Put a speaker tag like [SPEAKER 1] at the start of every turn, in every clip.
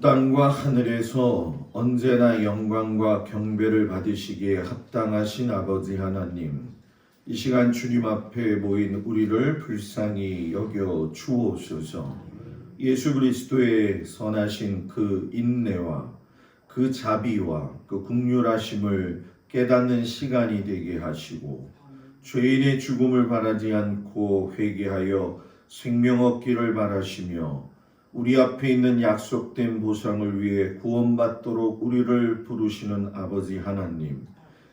[SPEAKER 1] 땅과 하늘에서 언제나 영광과 경배를 받으시기에 합당하신 아버지 하나님, 이 시간 주님 앞에 모인 우리를 불쌍히 여겨 주옵소서. 예수 그리스도의 선하신 그 인내와 그 자비와 그 긍휼하심을 깨닫는 시간이 되게 하시고, 죄인의 죽음을 바라지 않고 회개하여 생명 얻기를 바라시며 우리 앞에 있는 약속된 보상을 위해 구원받도록 우리를 부르시는 아버지 하나님,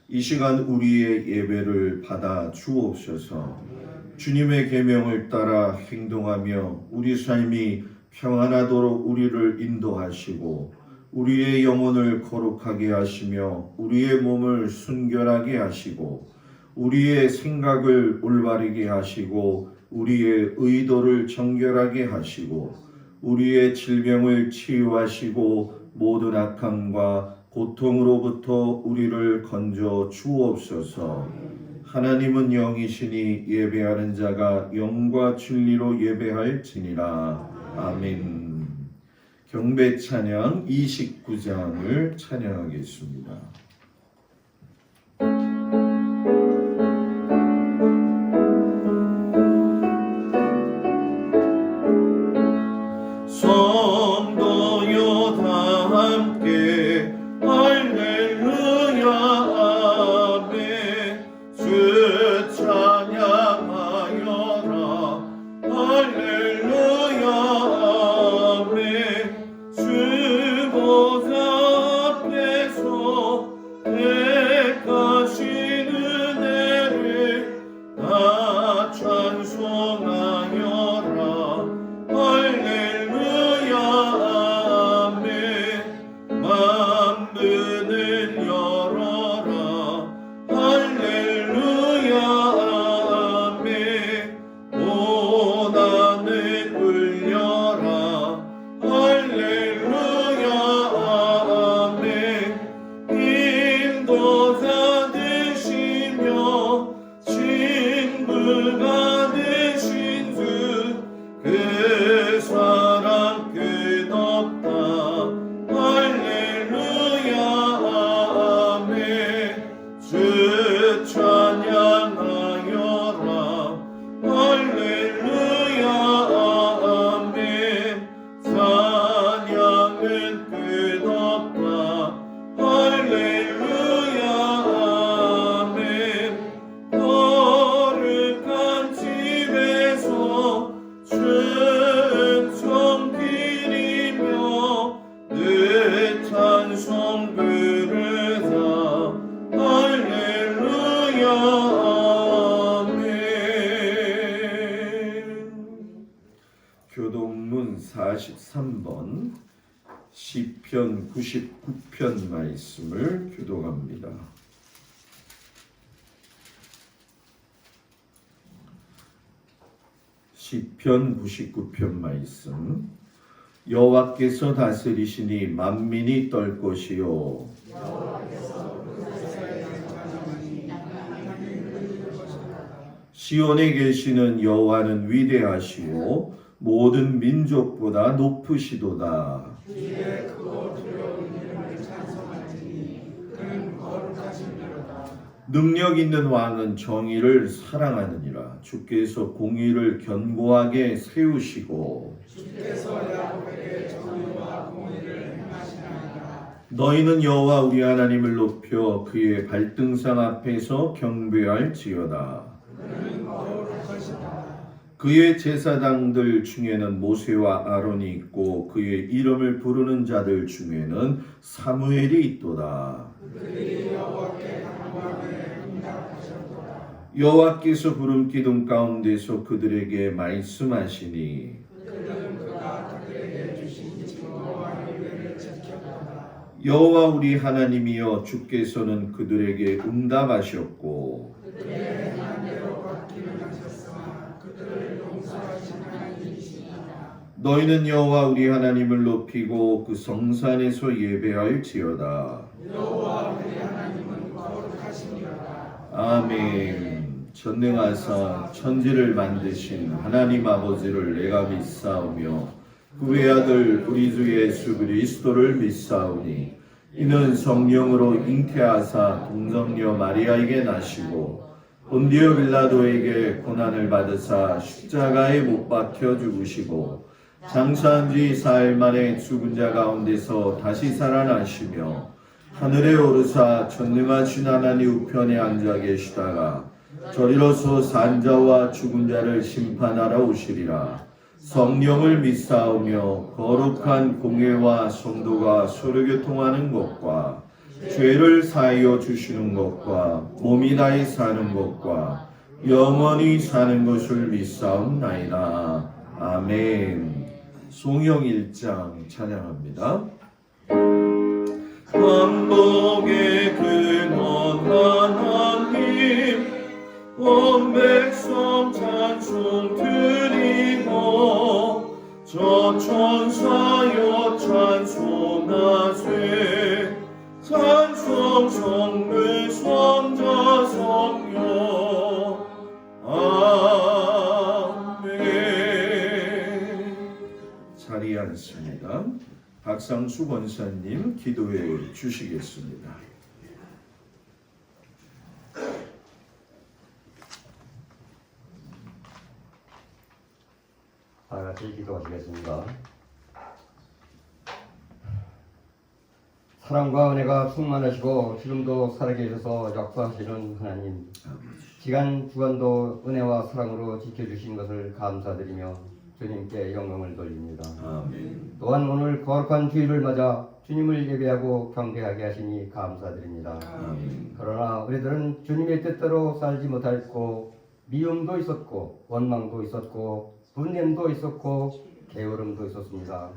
[SPEAKER 1] 이 시간 우리의 예배를 받아 주옵소서. 주님의 계명을 따라 행동하며 우리 삶이 평안하도록 우리를 인도하시고 우리의 영혼을 거룩하게 하시며 우리의 몸을 순결하게 하시고 우리의 생각을 올바르게 하시고 우리의 의도를 정결하게 하시고 우리의 질병을 치유하시고 모든 악함과 고통으로부터 우리를 건져 주옵소서. 하나님은 영이시니 예배하는 자가 영과 진리로 예배할지니라. 아멘. 경배 찬양 29장을 찬양하겠습니다. 성도여 다 함께 할렐루야 아멘. 주 찬양하여라 할렐루야 아멘. 주 보좌 앞에서 택하신 은혜를 다 찬송하여라 할렐루야 아멘. 만문을 열어라 할렐루야 아멘. 고난을 울려라 할렐루야 아멘. 인도자 되시며 신부가 되신 주 그 사랑 끝없다 할렐루야 아멘. 주 찬양하여라 할렐루야 아멘. 찬양은 끝없다 할렐루야 아멘. 거룩한 집에서 찬송 드리며 늘 찬송 부르자 할렐루야 아멘. 교동문 43번 시편 99편 말씀을 교독합니다. 시편 99편 말씀. 여호와께서 다스리시니 만민이 떨 것이요 시온에 계시는 여호와는 위대하시오 모든 민족보다 높으시도다. 능력 있는 왕은 정의를 사랑하느니라. 주께서 공의를 견고하게 세우시고 주께서 야곱에게 정의와 공의를 행하시나이다. 너희는 여호와 우리 하나님을 높여 그의 발등상 앞에서 경배할지어다. 그는 거룩하시다. 그의 제사장들 중에는 모세와 아론이 있고 그의 이름을 부르는 자들 중에는 사무엘이 있도다. 그들이 여호와께 간구하며 응답하셨도다. 여호와께서 구름 기둥 가운데서 그들에게 말씀하시니 그들은 그가 그들에게 주신 증거와 윤례를 지켰도다. 여호와 우리 하나님이여 주께서는 그들에게 응답하셨고 그들의 행한 대로 갚기를 하셨으나 그들을 용서하신 하나님이시니라. 너희는 여호와 우리 하나님을 높이고 그 성산에서 예배할지어다. 여호와 우리 하나님은 거룩하시니라. 아멘. 전능하사 천지를 만드신 하나님 아버지를 내가 믿사오며 그의 아들 우리 주 예수 그리스도를 믿사오니 이는 성령으로 잉태하사 동정녀 마리아에게 나시고 본디오 빌라도에게 고난을 받으사 십자가에 못 박혀 죽으시고 장사한 지 4일 만에 죽은 자 가운데서 다시 살아나시며 하늘에 오르사 전능하신 하나님 우편에 앉아 계시다가 저리로서 산자와 죽은 자를 심판하러 오시리라. 성령을 믿사오며 거룩한 공회와 성도가 서로 교통하는 것과 죄를 사하여 주시는 것과 몸이 다해 사는 것과 영원히 사는 것을 믿사옵나이다. 아멘. 송영 1장 찬양합니다. 만복의 근원 하나님 온 백성 찬송 드리고 저 천사여 찬송하세 찬송 성부 성자 성령 아멘. 자리에 앉습니다. 박상수 권사님 기도해 주시겠습니다.
[SPEAKER 2] 다 같이 기도하시겠습니다. 사랑과 은혜가 충만하시고 지금도 살아계셔서 역사하시는 하나님, 시간 주간도 은혜와 사랑으로 지켜주신 것을 감사드리며 주님께 영광을 돌립니다.
[SPEAKER 1] 아멘.
[SPEAKER 2] 또한 오늘 거룩한 주일을 맞아 주님을 예배하고 경배하게 하시니 감사드립니다.
[SPEAKER 1] 아멘.
[SPEAKER 2] 그러나 우리들은 주님의 뜻대로 살지 못했고 미움도 있었고 원망도 있었고 분냄도 있었고 게으름도 있었습니다.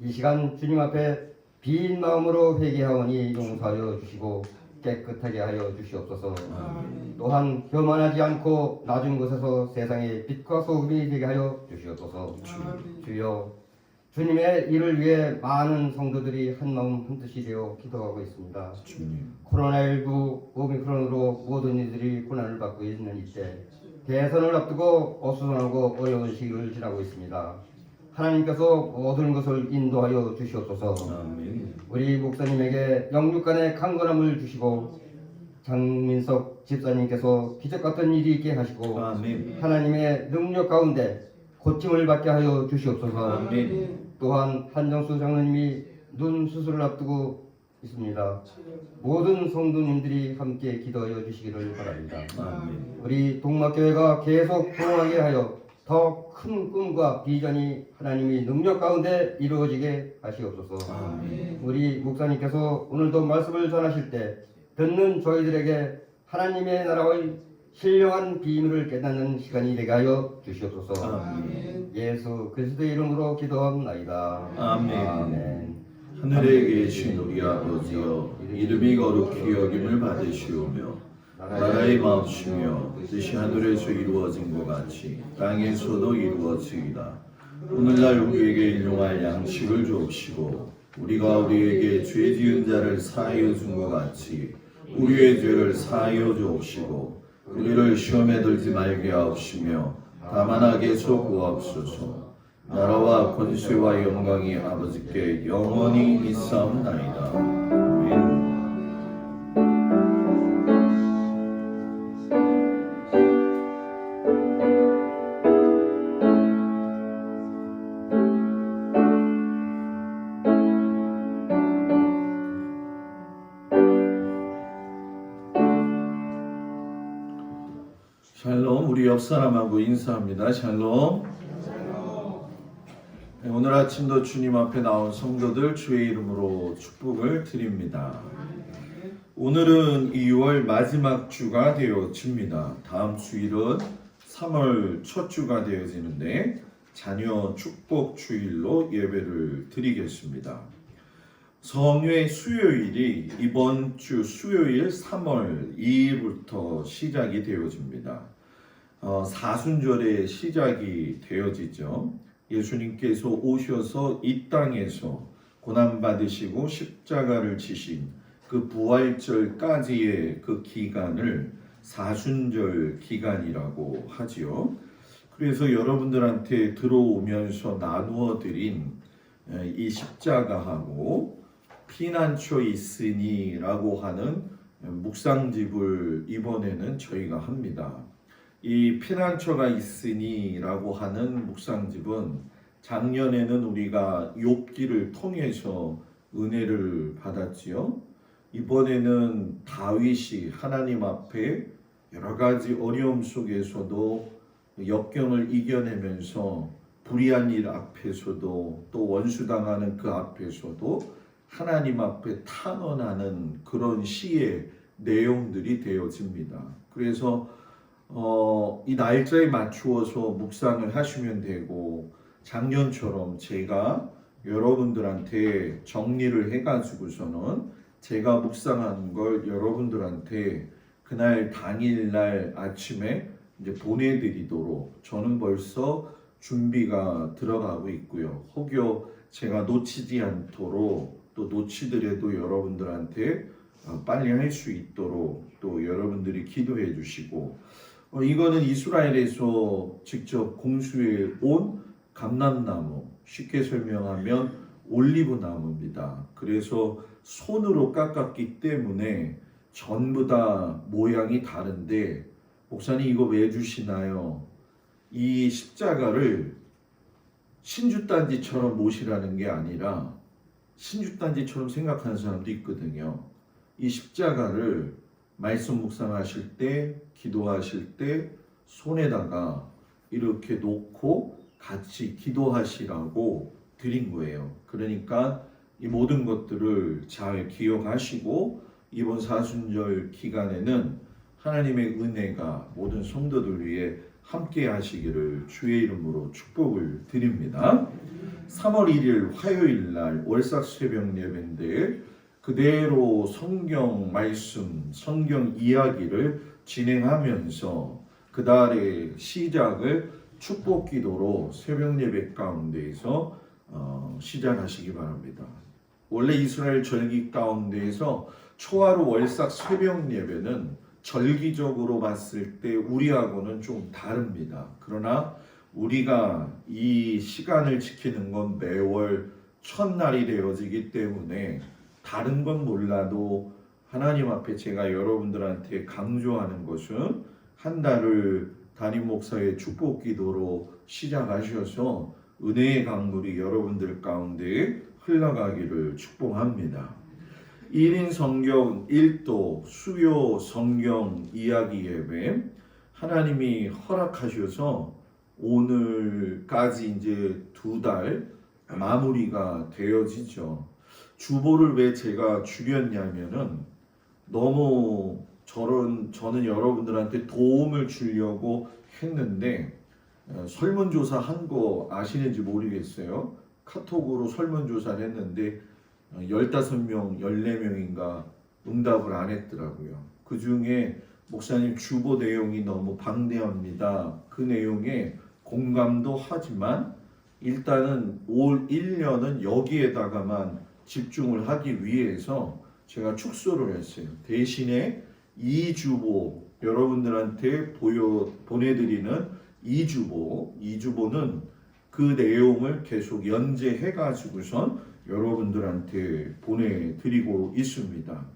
[SPEAKER 2] 이 시간 주님 앞에 빈 마음으로 회개하오니 용서하여 주시고 깨끗하게 하여 주시옵소서. 또한 교만하지 않고 낮은 곳에서 세상의 빛과 소금이 되게 하여 주시옵소서. 주여, 주님의 일을 위해 많은 성도들이 한마음 한뜻이 되어 기도하고 있습니다. 코로나19 오미크론으로 모든 이들이 고난을 받고 있는 이때 대선을 앞두고 어수선하고 어려운 시기를 지나고 있습니다. 하나님께서 모든 것을 인도하여 주시옵소서.
[SPEAKER 1] 아멘.
[SPEAKER 2] 우리 목사님에게 영육간의 강건함을 주시고 장민석 집사님께서 기적같은 일이 있게 하시고
[SPEAKER 1] 아멘.
[SPEAKER 2] 하나님의 능력 가운데 고침을 받게 하여 주시옵소서.
[SPEAKER 1] 아멘.
[SPEAKER 2] 또한 한정수 장로님이 눈 수술을 앞두고 있습니다. 모든 성도님들이 함께 기도하여 주시기를 바랍니다.
[SPEAKER 1] 아멘.
[SPEAKER 2] 우리 동막교회가 계속 부흥하게 하여 더 큰 꿈과 비전이 하나님이 능력 가운데 이루어지게 하시옵소서.
[SPEAKER 1] 아멘.
[SPEAKER 2] 우리 목사님께서 오늘도 말씀을 전하실 때 듣는 저희들에게 하나님의 나라의 신령한 비밀을 깨닫는 시간이 되게 하여 주시옵소서.
[SPEAKER 1] 아멘.
[SPEAKER 2] 예수 그리스도의 이름으로 기도합나이다.
[SPEAKER 1] 아멘. 하늘에 계신 우리 아버지여, 이름이 거룩히 여김을 받으시오며 나라의 마옵시며 뜻이 하늘에서 이루어진 것 같이 땅에서도 이루어지이다. 오늘날 우리에게 일용할 양식을 주옵시고 우리가 우리에게 죄 지은 자를 사하여 준 것 같이 우리의 죄를 사하여 주옵시고 우리를 시험에 들지 말게 하옵시며 다만 악에서 구하옵소서. 나라와 권세와 영광이 아버지께 영원히 있사옵나이다. 아멘. 샬롬. 우리 옆 사람하고 인사합니다. 샬롬. 오늘 아침도 주님 앞에 나온 성도들 주의 이름으로 축복을 드립니다. 오늘은 2월 마지막 주가 되어집니다. 다음 주일은 3월 첫 주가 되어지는데 자녀 축복 주일로 예배를 드리겠습니다. 성회 수요일이 이번 주 수요일 3월 2일부터 시작이 되어집니다. 사순절의 시작이 되어지죠. 예수님께서 오셔서 이 땅에서 고난받으시고 십자가를 지신 그 부활절까지의 그 기간을 사순절 기간이라고 하지요. 그래서 여러분들한테 들어오면서 나누어 드린 이 십자가하고 피난처 있으니라고 하는 묵상집을 이번에는 저희가 합니다. 이 피난처가 있으니라고 하는 묵상집은 작년에는 우리가 욥기를 통해서 은혜를 받았지요. 이번에는 다윗이 하나님 앞에 여러 가지 어려움 속에서도 역경을 이겨내면서 불의한 일 앞에서도 또 원수당하는 그 앞에서도 하나님 앞에 탄원하는 그런 시의 내용들이 되어집니다. 그래서 이 날짜에 맞추어서 묵상을 하시면 되고, 작년처럼 제가 여러분들한테 정리를 해가지고서는 제가 묵상한 걸 여러분들한테 그날 당일날 아침에 이제 보내드리도록 저는 벌써 준비가 들어가고 있고요. 혹여 제가 놓치지 않도록, 또 놓치더라도 여러분들한테 빨리 할 수 있도록 또 여러분들이 기도해 주시고, 이거는 이스라엘에서 직접 공수해 온 감람나무, 쉽게 설명하면 올리브 나무입니다. 그래서 손으로 깎았기 때문에 전부 다 모양이 다른데, 목사님 이거 왜 주시나요? 이 십자가를 신주단지처럼 모시라는 게 아니라 신주단지처럼 생각하는 사람도 있거든요. 이 십자가를 말씀 묵상하실 때, 기도하실 때 손에다가 이렇게 놓고 같이 기도하시라고 드린 거예요. 그러니까 이 모든 것들을 잘 기억하시고 이번 사순절 기간에는 하나님의 은혜가 모든 성도들 위해 함께 하시기를 주의 이름으로 축복을 드립니다. 3월 1일 화요일 날 월삭 새벽 예배인데 그대로 성경 말씀, 성경 이야기를 진행하면서 그 달의 시작을 축복 기도로 새벽 예배 가운데에서 시작하시기 바랍니다. 원래 이스라엘 절기 가운데에서 초하루 월삭 새벽 예배는 절기적으로 봤을 때 우리하고는 좀 다릅니다. 그러나 우리가 이 시간을 지키는 건 매월 첫날이 되어지기 때문에 다른 건 몰라도 하나님 앞에 제가 여러분들한테 강조하는 것은 한 달을 담임 목사의 축복 기도로 시작하셔서 은혜의 강물이 여러분들 가운데 흘러가기를 축복합니다. 1인 성경 1도 수요 성경 이야기 예배 하나님이 허락하셔서 오늘까지 이제 2달 마무리가 되어지죠. 주보를 왜 제가 줄였냐면은 너무 저는 여러분들한테 도움을 주려고 했는데 설문조사 한 거 아시는지 모르겠어요. 카톡으로 설문조사를 했는데 15명, 14명인가 응답을 안 했더라고요. 그 중에 목사님 주보 내용이 너무 방대합니다. 그 내용에 공감도 하지만 일단은 올 1년은 여기에다가만 집중을 하기 위해서 제가 축소를 했어요. 대신에 2주보 여러분들한테 보내드리는 2주보는 그 내용을 계속 연재해가지고선 여러분들한테 보내드리고 있습니다.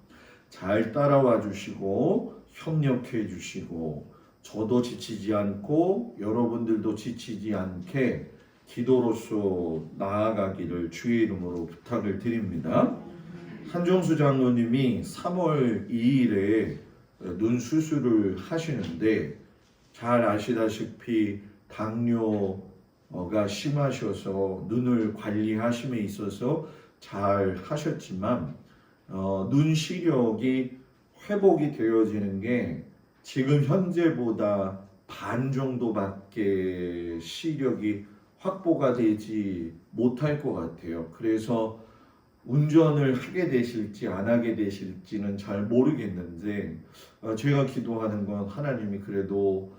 [SPEAKER 1] 잘 따라와 주시고 협력해 주시고 저도 지치지 않고 여러분들도 지치지 않게 기도로서 나아가기를 주의 이름으로 부탁을 드립니다. 한종수 장로님이 3월 2일에 눈 수술을 하시는데 잘 아시다시피 당뇨가 심하셔서 눈을 관리하심에 있어서 잘 하셨지만 눈 시력이 회복이 되어지는 게 지금 현재보다 반 정도밖에 시력이 확보가 되지 못할 것 같아요. 그래서 운전을 하게 되실지 안 하게 되실지는 잘 모르겠는데 제가 기도하는 건 하나님이 그래도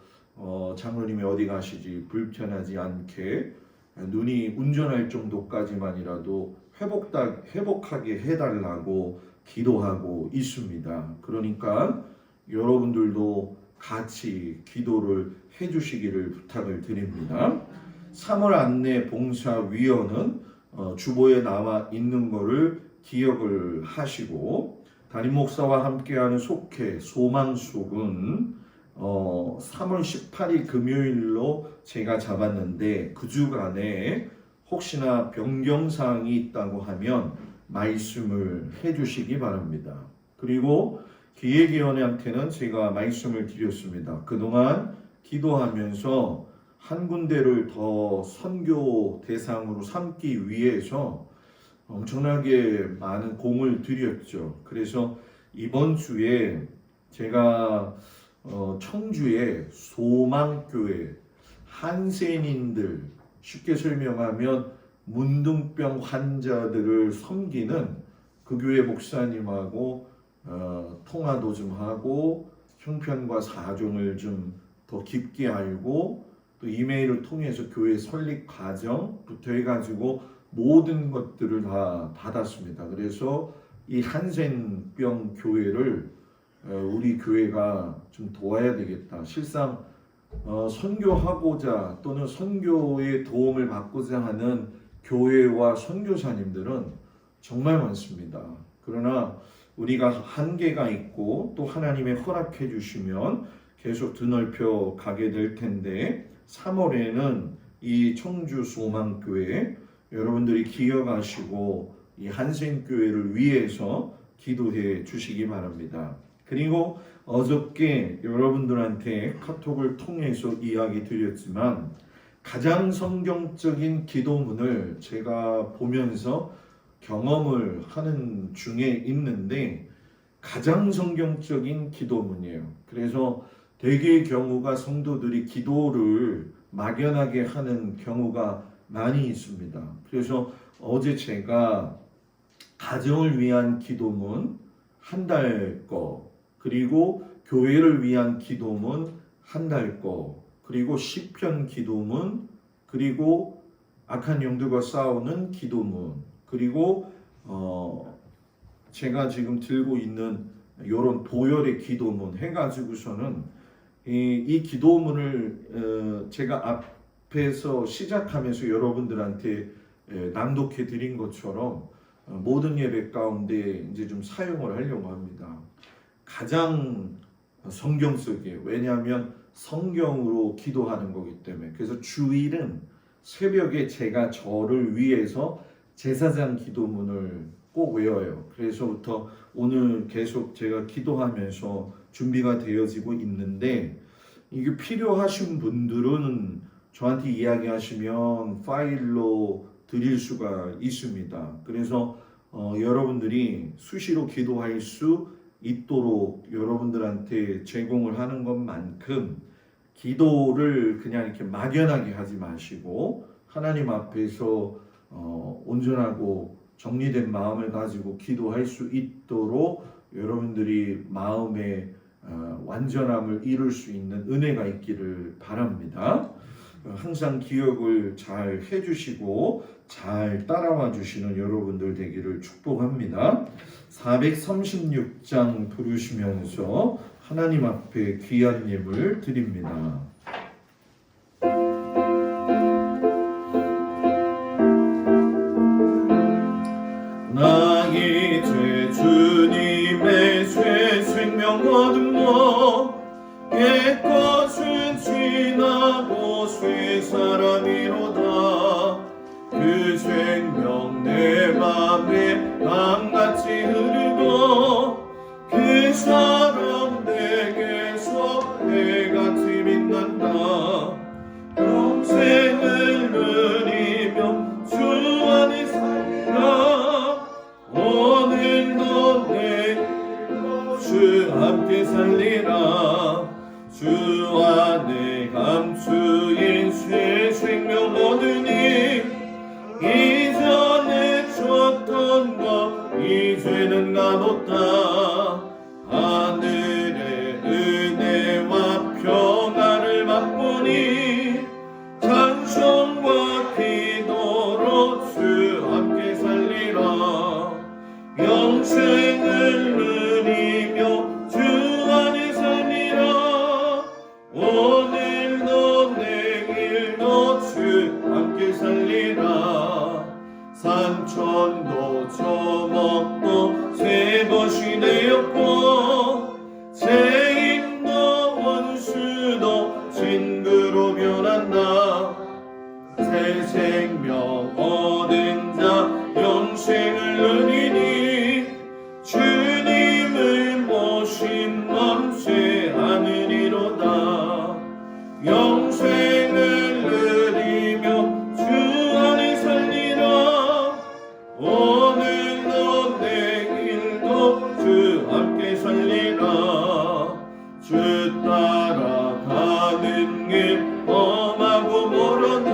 [SPEAKER 1] 장로님이 어디 가시지 불편하지 않게 눈이 운전할 정도까지만이라도 회복하게 해달라고 기도하고 있습니다. 그러니까 여러분들도 같이 기도를 해주시기를 부탁을 드립니다. 3월 안내 봉사위원은 주보에 나와 있는 거를 기억을 하시고, 담임 목사와 함께하는 속회 소망속은 3월 18일 금요일로 제가 잡았는데, 그 주간에 혹시나 변경사항이 있다고 하면 말씀을 해주시기 바랍니다. 그리고 기획위원회한테는 제가 말씀을 드렸습니다. 그동안 기도하면서 한 군데를 더 선교 대상으로 삼기 위해서 엄청나게 많은 공을 들였죠. 그래서 이번 주에 제가 청주의 소망교회 한센인들, 쉽게 설명하면 문둥병 환자들을 섬기는 그 교회 목사님하고 통화도 좀 하고 형편과 사정을 좀 더 깊게 알고, 또 이메일을 통해서 교회 설립 과정부터 해가지고 모든 것들을 다 받았습니다. 그래서 이 한센병 교회를 우리 교회가 좀 도와야 되겠다. 실상 선교하고자 또는 선교의 도움을 받고자 하는 교회와 선교사님들은 정말 많습니다. 그러나 우리가 한계가 있고 또 하나님의 허락해 주시면 계속 드넓혀 가게 될 텐데, 3월에는 이 청주 소망교회 여러분들이 기억하시고 이 한센교회를 위해서 기도해 주시기 바랍니다. 그리고 어저께 여러분들한테 카톡을 통해서 이야기 드렸지만, 가장 성경적인 기도문을 제가 보면서 경험을 하는 중에 있는데, 가장 성경적인 기도문이에요. 그래서 대개의 경우가 성도들이 기도를 막연하게 하는 경우가 많이 있습니다. 그래서 어제 제가 가정을 위한 기도문 한 달 거, 그리고 교회를 위한 기도문 한 달 거, 그리고 시편 기도문, 그리고 악한 영들과 싸우는 기도문, 그리고 제가 지금 들고 있는 이런 보혈의 기도문 해가지고서는 이 기도문을 제가 앞에서 시작하면서 여러분들한테 낭독해 드린 것처럼 모든 예배 가운데 이제 좀 사용을 하려고 합니다. 가장 성경 속에, 왜냐하면 성경으로 기도하는 거기 때문에. 그래서 주일은 새벽에 제가 저를 위해서 제사장 기도문을 꼭 외워요. 그래서부터 오늘 계속 제가 기도하면서 준비가 되어지고 있는데, 이게 필요하신 분들은 저한테 이야기하시면 파일로 드릴 수가 있습니다. 그래서 여러분들이 수시로 기도할 수 있도록 여러분들한테 제공을 하는 것만큼, 기도를 그냥 이렇게 막연하게 하지 마시고 하나님 앞에서 온전하고 정리된 마음을 가지고 기도할 수 있도록 여러분들이 마음의 완전함을 이룰 수 있는 은혜가 있기를 바랍니다. 항상 기억을 잘 해주시고 잘 따라와 주시는 여러분들 되기를 축복합니다. 436장 부르시면서 하나님 앞에 귀한 예물 드립니다. 나의 죄 주님의 죄 생명 거듭러 옛것은 지나고 새 사람이로다. 그 생명 내 맘에 강같이 흐르고 그 사랑 내게서 해같이 빛난다. 평생을 누리며 주 안에 살리라. 오늘도 주 함께 살리라. 주 안에 감추인 새 생명 얻으니 이전에 줬던 것 이제는 가뒀다. 하늘의 은혜와 평안을 맛보니 찬송과 기도로 주 함께 살리라. 영생을 누리며 주 안에 살리라. 오늘도 내일도 주 함께 살리라. 것이 되었고 죄인도 원수도 징그로 변한다. 새 생명 얻은 자 영생을 누리니 주님을 모신 맘새 하느니로다. 영생을 누리며 주 안에 살리라. 오늘도 내일도 주 함께 살리라. 주 따라가는 길 험하고 멀어도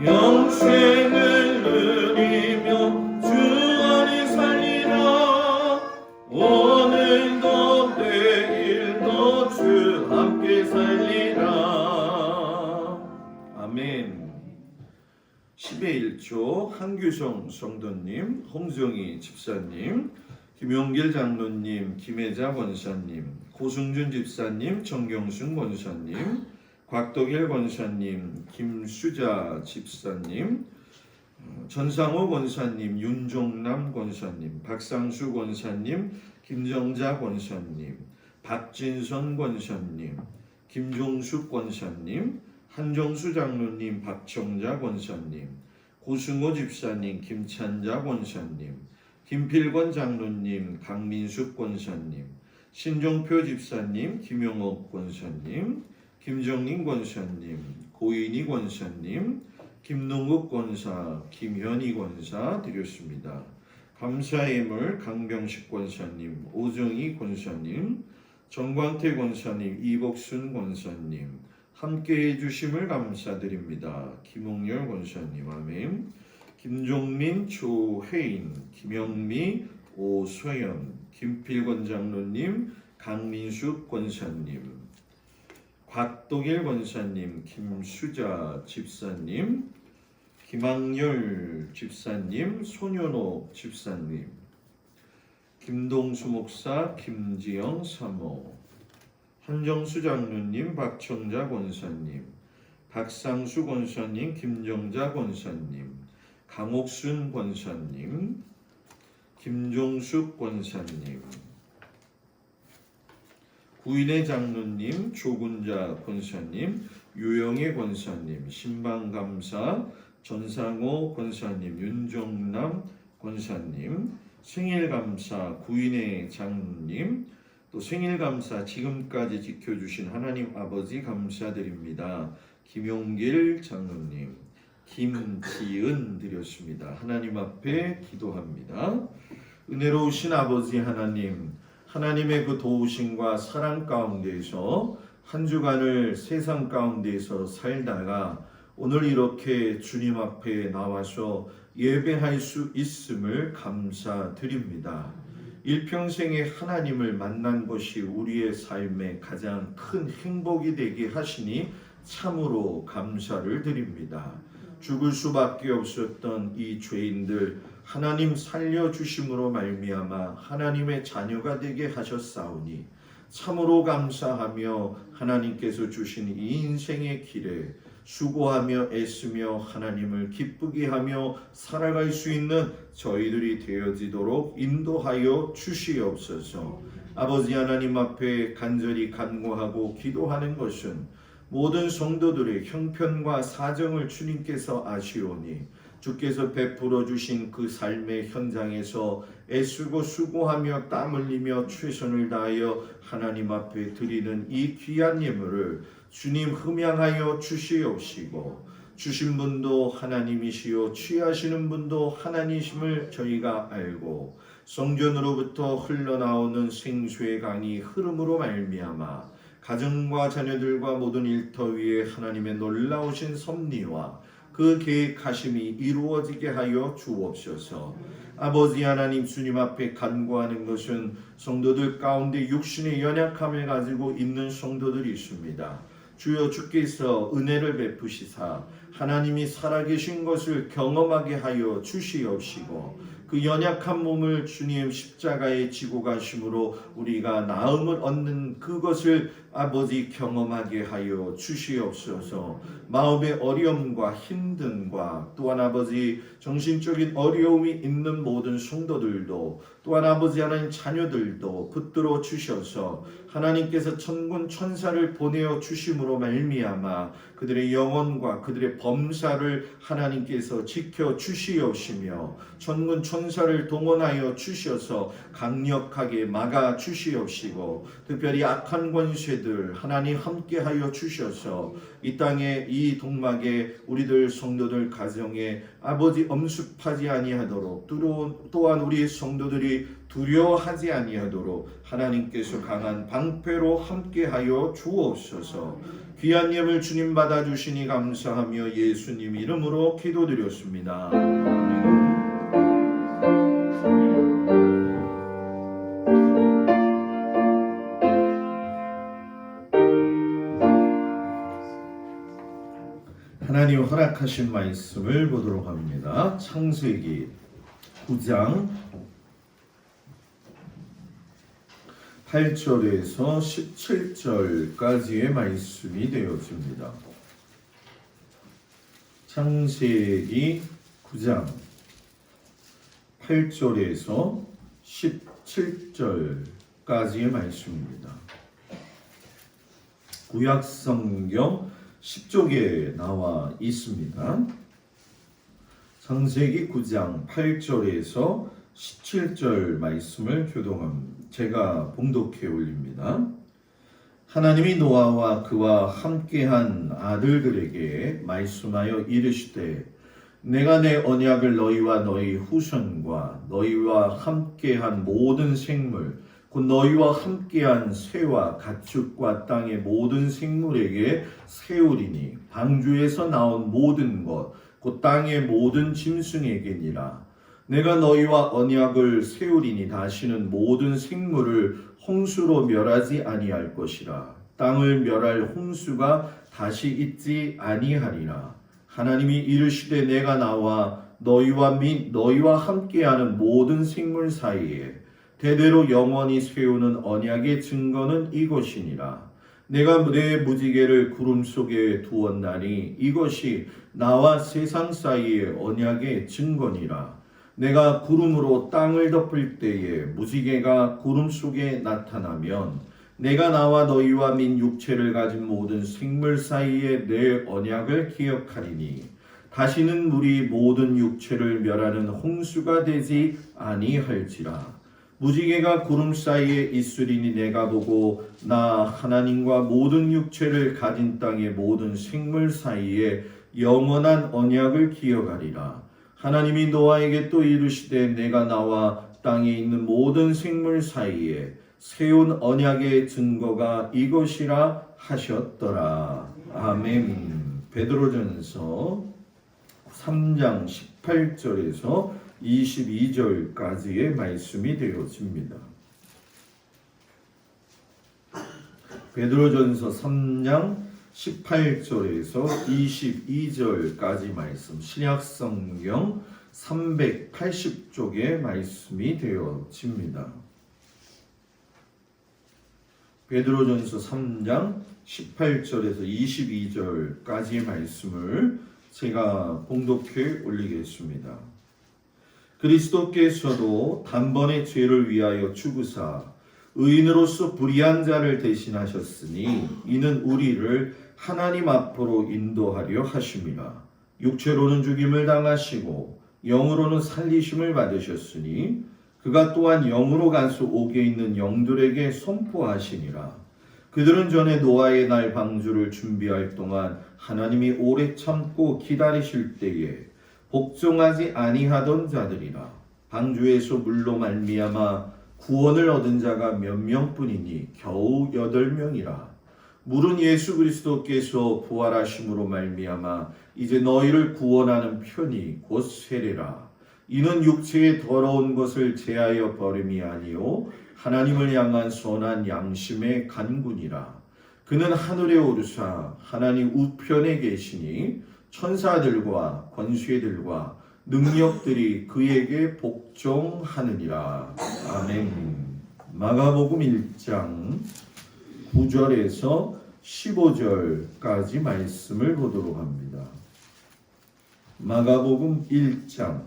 [SPEAKER 1] 영생을 누리며 주 안에 살리라. 오늘도 내일도 주 함께 살리라. 아멘. 10의 1조 한규성 성도님, 홍정희 집사님, 김용길 장로님, 김혜자 권사님, 고승준 집사님, 정경순 권사님, 곽덕일 권사님, 김수자 집사님, 전상호 권사님, 윤종남 권사님, 박상수 권사님, 김정자 권사님, 박진선 권사님, 김종숙 권사님, 한정수 장로님, 박청자 권사님, 고승호 집사님, 김찬자 권사님, 김필권 장로님, 강민숙 권사님, 신종표 집사님, 김영옥 권사님, 김정림 권사님, 고인희 권사님, 김동국 권사, 김현희 권사 드렸습니다. 감사예물 강병식 권사님, 오정희 권사님, 정광태 권사님, 이복순 권사님, 함께해 주심을 감사드립니다. 김홍열 권사님, 아멘. 김종민, 조혜인, 김영미, 오소연, 김필권 장로님, 강민숙 권사님, 곽동일 권사님, 김수자 집사님, 김학열 집사님, 손현옥 집사님, 김동수 목사, 김지영 사모, 한정수 장로님, 박청자 권사님, 박상수 권사님, 김정자 권사님, 강옥순 권사님, 김종숙 권사님, 구인의 장로님, 조군자 권사님, 유영애 권사님, 신방감사, 전상호 권사님, 윤종남 권사님, 생일감사, 구인의 장로님, 또 생일감사 지금까지 지켜주신 하나님 아버지 감사드립니다. 김용길 장로님, 김지은 드렸습니다. 하나님 앞에 기도합니다. 은혜로우신 아버지 하나님, 하나님의 그 도우심과 사랑 가운데에서 한 주간을 세상 가운데에서 살다가 오늘 이렇게 주님 앞에 나와서 예배할 수 있음을 감사드립니다. 일평생에 하나님을 만난 것이 우리의 삶의 가장 큰 행복이 되게 하시니 참으로 감사를 드립니다. 죽을 수밖에 없었던 이 죄인들 하나님 살려주심으로 말미암아 하나님의 자녀가 되게 하셨사오니 참으로 감사하며 하나님께서 주신 이 인생의 길에 수고하며 애쓰며 하나님을 기쁘게 하며 살아갈 수 있는 저희들이 되어지도록 인도하여 주시옵소서. 아버지 하나님 앞에 간절히 간구하고 기도하는 것은 모든 성도들의 형편과 사정을 주님께서 아시오니 주께서 베풀어 주신 그 삶의 현장에서 애쓰고 수고하며 땀 흘리며 최선을 다하여 하나님 앞에 드리는 이 귀한 예물을 주님 흠양하여 주시옵시고 주신 분도 하나님이시요 취하시는 분도 하나님이심을 저희가 알고 성전으로부터 흘러나오는 생수의 강이 흐름으로 말미암아 가정과 자녀들과 모든 일터 위에 하나님의 놀라우신 섭리와 그 계획하심이 이루어지게 하여 주옵소서. 아버지 하나님 주님 앞에 간구하는 것은 성도들 가운데 육신의 연약함을 가지고 있는 성도들이 있습니다. 주여 주께서 은혜를 베푸시사 하나님이 살아계신 것을 경험하게 하여 주시옵시고 그 연약한 몸을 주님 십자가에 지고 가심으로 우리가 나음을 얻는 그것을 아버지 경험하게 하여 주시옵소서. 마음의 어려움과 힘듦과 또한 아버지 정신적인 어려움이 있는 모든 성도들도 또한 아버지 하나님 자녀들도 붙들어 주셔서 하나님께서 천군 천사를 보내어 주심으로 말미암아 그들의 영혼과 그들의 범사를 하나님께서 지켜 주시옵시며 천군 천사를 동원하여 주셔서 강력하게 막아 주시옵시고 특별히 악한 권세들 하나님 함께하여 주셔서 이 땅에 이 동막에 우리들 성도들 가정에 아버지 엄습하지 아니하도록 또한 우리 성도들이 두려워하지 아니하도록 하나님께서 강한 방패로 함께하여 주옵소서. 귀한 예물 주님 받아주시니 감사하며 예수님 이름으로 기도드렸습니다. 아멘. 하나님 허락하신 말씀을 보도록 합니다. 창세기 9장 8절에서 17절까지의 말씀이 되어집니다. 창세기 9장 8절에서 17절까지의 말씀입니다. 구약성경 10쪽에 나와 있습니다. 창세기 9장 8절에서 17절 말씀을 제가 봉독해 올립니다. 하나님이 노아와 그와 함께한 아들들에게 말씀하여 이르시되 내가 내 언약을 너희와 너희 후손과 너희와 함께한 모든 생물 곧 너희와 함께한 새와 가축과 땅의 모든 생물에게 세우리니 방주에서 나온 모든 것 곧 땅의 모든 짐승에게니라. 내가 너희와 언약을 세우리니 다시는 모든 생물을 홍수로 멸하지 아니할 것이라. 땅을 멸할 홍수가 다시 있지 아니하리라. 하나님이 이르시되 내가 나와 너희와 및 너희와 함께하는 모든 생물 사이에 대대로 영원히 세우는 언약의 증거는 이것이니라. 내가 내 무지개를 구름 속에 두었나니 이것이 나와 세상 사이의 언약의 증거니라. 내가 구름으로 땅을 덮을 때에 무지개가 구름 속에 나타나면 내가 나와 너희와 민 육체를 가진 모든 생물 사이에 내 언약을 기억하리니 다시는 물이 모든 육체를 멸하는 홍수가 되지 아니할지라. 무지개가 구름 사이에 있으리니 내가 보고 나 하나님과 모든 육체를 가진 땅의 모든 생물 사이에 영원한 언약을 기억하리라. 하나님이 노아에게 또 이르시되 내가 나와 땅에 있는 모든 생물 사이에 세운 언약의 증거가 이것이라 하셨더라. 아멘. 베드로전서 3장 18절에서 22절까지의 말씀이 되어집니다. 베드로전서 3장 18절에서 22절까지 말씀, 신약성경 380쪽의 말씀이 되어집니다. 베드로전서 3장 18절에서 22절까지의 말씀을 제가 봉독해 올리겠습니다. 그리스도께서도 단번에 죄를 위하여 죽으사 의인으로서 불의한 자를 대신하셨으니 이는 우리를 하나님 앞으로 인도하려 하심이라. 육체로는 죽임을 당하시고 영으로는 살리심을 받으셨으니 그가 또한 영으로 가서 옥에 있는 영들에게 선포하시니라. 그들은 전에 노아의 날 방주를 준비할 동안 하나님이 오래 참고 기다리실 때에 복종하지 아니하던 자들이라. 방주에서 물로 말미암아 구원을 얻은 자가 몇 명뿐이니 겨우 8명이라. 물은 예수 그리스도께서 부활하심으로 말미암아 이제 너희를 구원하는 편이 곧 세례라. 이는 육체의 더러운 것을 제하여 버림이 아니요 하나님을 향한 선한 양심의 간군이라. 그는 하늘에 오르사 하나님 우편에 계시니 천사들과 권세들과 능력들이 그에게 복종하느니라. 아멘. 마가복음 1장 9절에서 15절까지 말씀을 보도록 합니다. 마가복음 1장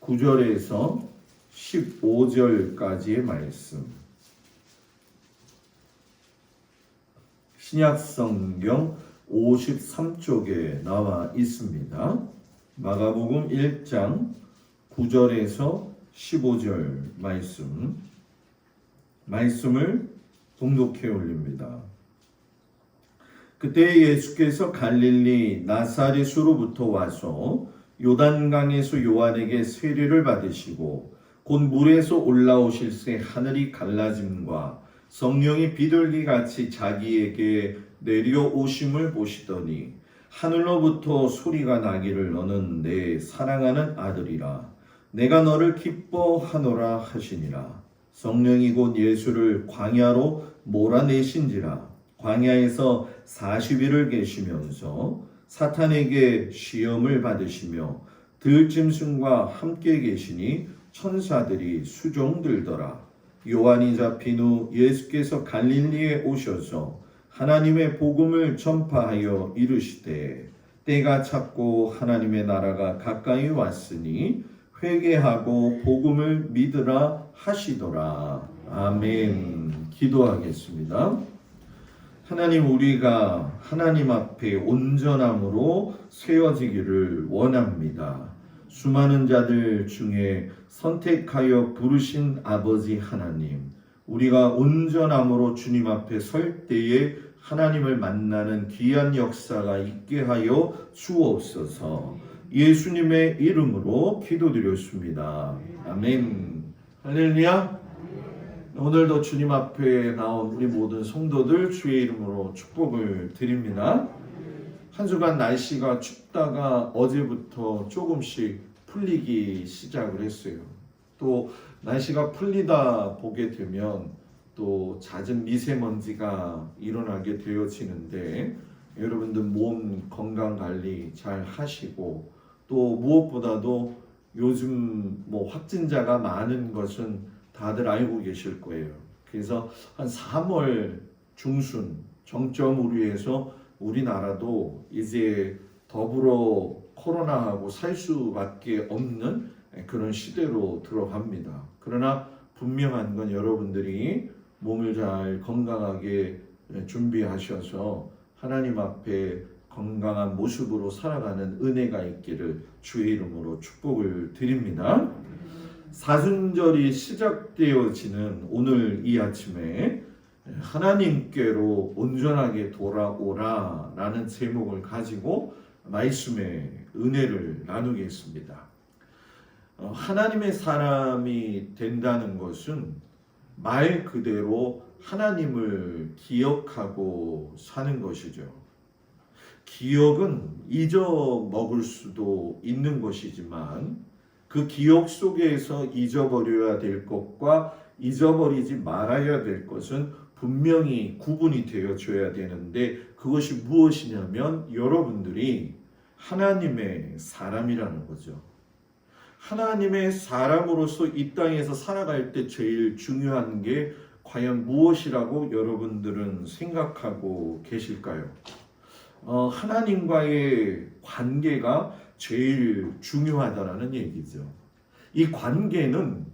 [SPEAKER 1] 9절에서 15절까지의 말씀. 신약성경 53쪽에 나와 있습니다. 마가복음 1장 9절에서 15절 말씀을 봉독해 올립니다. 그때 예수께서 갈릴리 나사렛으로부터 와서 요단강에서 요한에게 세례를 받으시고 곧 물에서 올라오실새 하늘이 갈라짐과 성령이 비둘기같이 자기에게 내려오심을 보시더니 하늘로부터 소리가 나기를 너는 내 사랑하는 아들이라 내가 너를 기뻐하노라 하시니라. 성령이 곧 예수를 광야로 몰아내신지라. 광야에서 40일을 계시면서 사탄에게 시험을 받으시며 들짐승과 함께 계시니 천사들이 수종들더라. 요한이 잡힌 후 예수께서 갈릴리에 오셔서 하나님의 복음을 전파하여 이르시되 때가 찼고 하나님의 나라가 가까이 왔으니 회개하고 복음을 믿으라 하시더라. 아멘. 기도하겠습니다. 하나님, 우리가 하나님 앞에 온전함으로 세워지기를 원합니다. 수많은 자들 중에 선택하여 부르신 아버지 하나님, 우리가 온전함으로 주님 앞에 설 때에 하나님을 만나는 귀한 역사가 있게 하여 주옵소서. 예수님의 이름으로 기도드렸습니다. 아멘. 할렐루야. 오늘도 주님 앞에 나온 우리 모든 성도들 주의 이름으로 축복을 드립니다. 한 주간 날씨가 춥다가 어제부터 조금씩 풀리기 시작을 했어요. 또 날씨가 풀리다 보게 되면 또 잦은 미세먼지가 일어나게 되어지는데 여러분들 몸 건강 관리 잘 하시고 또 무엇보다도 요즘 확진자가 많은 것은 다들 알고 계실 거예요. 그래서 한 3월 중순 정점으로 해서 우리나라도 이제 더불어 코로나하고 살 수밖에 없는 그런 시대로 들어갑니다. 그러나 분명한 건 여러분들이 몸을 잘 건강하게 준비하셔서 하나님 앞에 건강한 모습으로 살아가는 은혜가 있기를 주의 이름으로 축복을 드립니다. 사순절이 시작되어지는 오늘 이 아침에 하나님께로 온전하게 돌아오라 라는 제목을 가지고 말씀의 은혜를 나누겠습니다. 하나님의 사람이 된다는 것은 말 그대로 하나님을 기억하고 사는 것이죠. 기억은 잊어먹을 수도 있는 것이지만 그 기억 속에서 잊어버려야 될 것과 잊어버리지 말아야 될 것은 분명히 구분이 되어줘야 되는데 그것이 무엇이냐면 여러분들이 하나님의 사람이라는 거죠. 하나님의 사람으로서 이 땅에서 살아갈 때 제일 중요한 게 과연 무엇이라고 여러분들은 생각하고 계실까요? 하나님과의 관계가 제일 중요하다라는 얘기죠. 이 관계는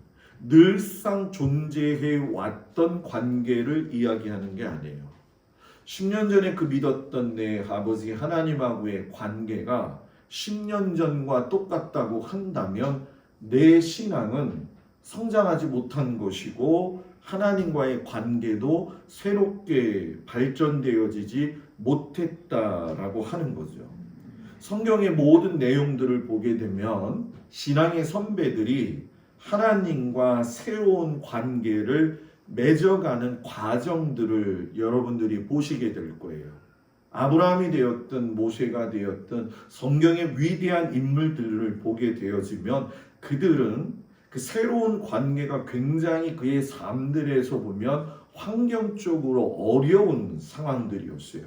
[SPEAKER 1] 늘상 존재해 왔던 관계를 이야기하는 게 아니에요. 10년 전에 그 믿었던 내 아버지 하나님하고의 관계가 10년 전과 똑같다고 한다면 내 신앙은 성장하지 못한 것이고 하나님과의 관계도 새롭게 발전되어지지 못했다라고 하는 거죠. 성경의 모든 내용들을 보게 되면 신앙의 선배들이 하나님과 새로운 관계를 맺어가는 과정들을 여러분들이 보시게 될 거예요. 아브라함이 되었든 모세가 되었든 성경의 위대한 인물들을 보게 되어지면 그들은 그 새로운 관계가 굉장히 그의 삶들에서 보면 환경적으로 어려운 상황들이었어요.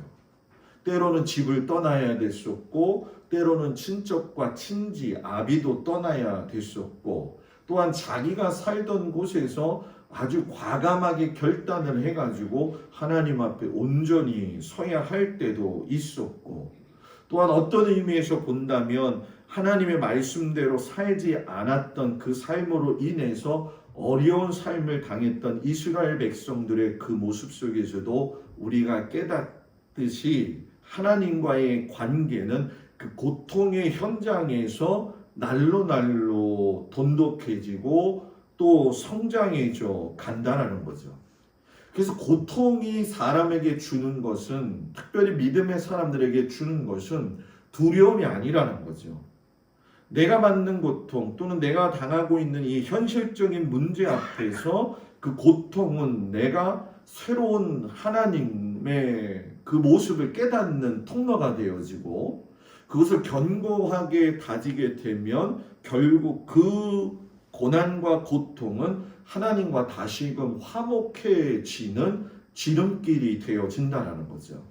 [SPEAKER 1] 때로는 집을 떠나야 됐었고, 때로는 친척과 친지, 아비도 떠나야 됐었고, 또한 자기가 살던 곳에서 아주 과감하게 결단을 해가지고 하나님 앞에 온전히 서야 할 때도 있었고, 또한 어떤 의미에서 본다면 하나님의 말씀대로 살지 않았던 그 삶으로 인해서 어려운 삶을 당했던 이스라엘 백성들의 그 모습 속에서도 우리가 깨닫듯이 하나님과의 관계는 그 고통의 현장에서 날로 날로 돈독해지고 또 성장해져 간다라는 거죠. 그래서 고통이 사람에게 주는 것은, 특별히 믿음의 사람들에게 주는 것은 두려움이 아니라는 거죠. 내가 받는 고통 또는 내가 당하고 있는 이 현실적인 문제 앞에서 그 고통은 내가 새로운 하나님의 그 모습을 깨닫는 통로가 되어지고, 그것을 견고하게 다지게 되면 결국 그 고난과 고통은 하나님과 다시금 화목해지는 지름길이 되어진다는 거죠.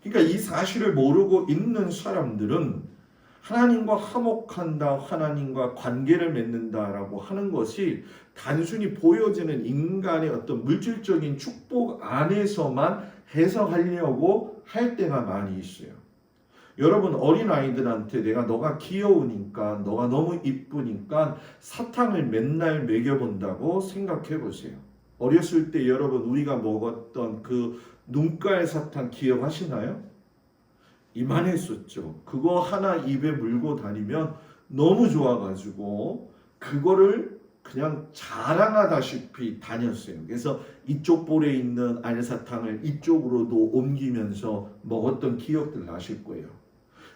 [SPEAKER 1] 그러니까 이 사실을 모르고 있는 사람들은 하나님과 화목한다, 하나님과 관계를 맺는다라고 하는 것이 단순히 보여지는 인간의 어떤 물질적인 축복 안에서만 해석하려고 할 때가 많이 있어요. 여러분, 어린아이들한테 내가 너가 귀여우니까, 너가 너무 이쁘니까 사탕을 맨날 먹여본다고 생각해 보세요. 어렸을 때 여러분 우리가 먹었던 그 눈깔 사탕 기억하시나요? 이만했었죠. 그거 하나 입에 물고 다니면 너무 좋아가지고 그거를 그냥 자랑하다시피 다녔어요. 그래서 이쪽 볼에 있는 알사탕을 이쪽으로도 옮기면서 먹었던 기억들 나실 거예요.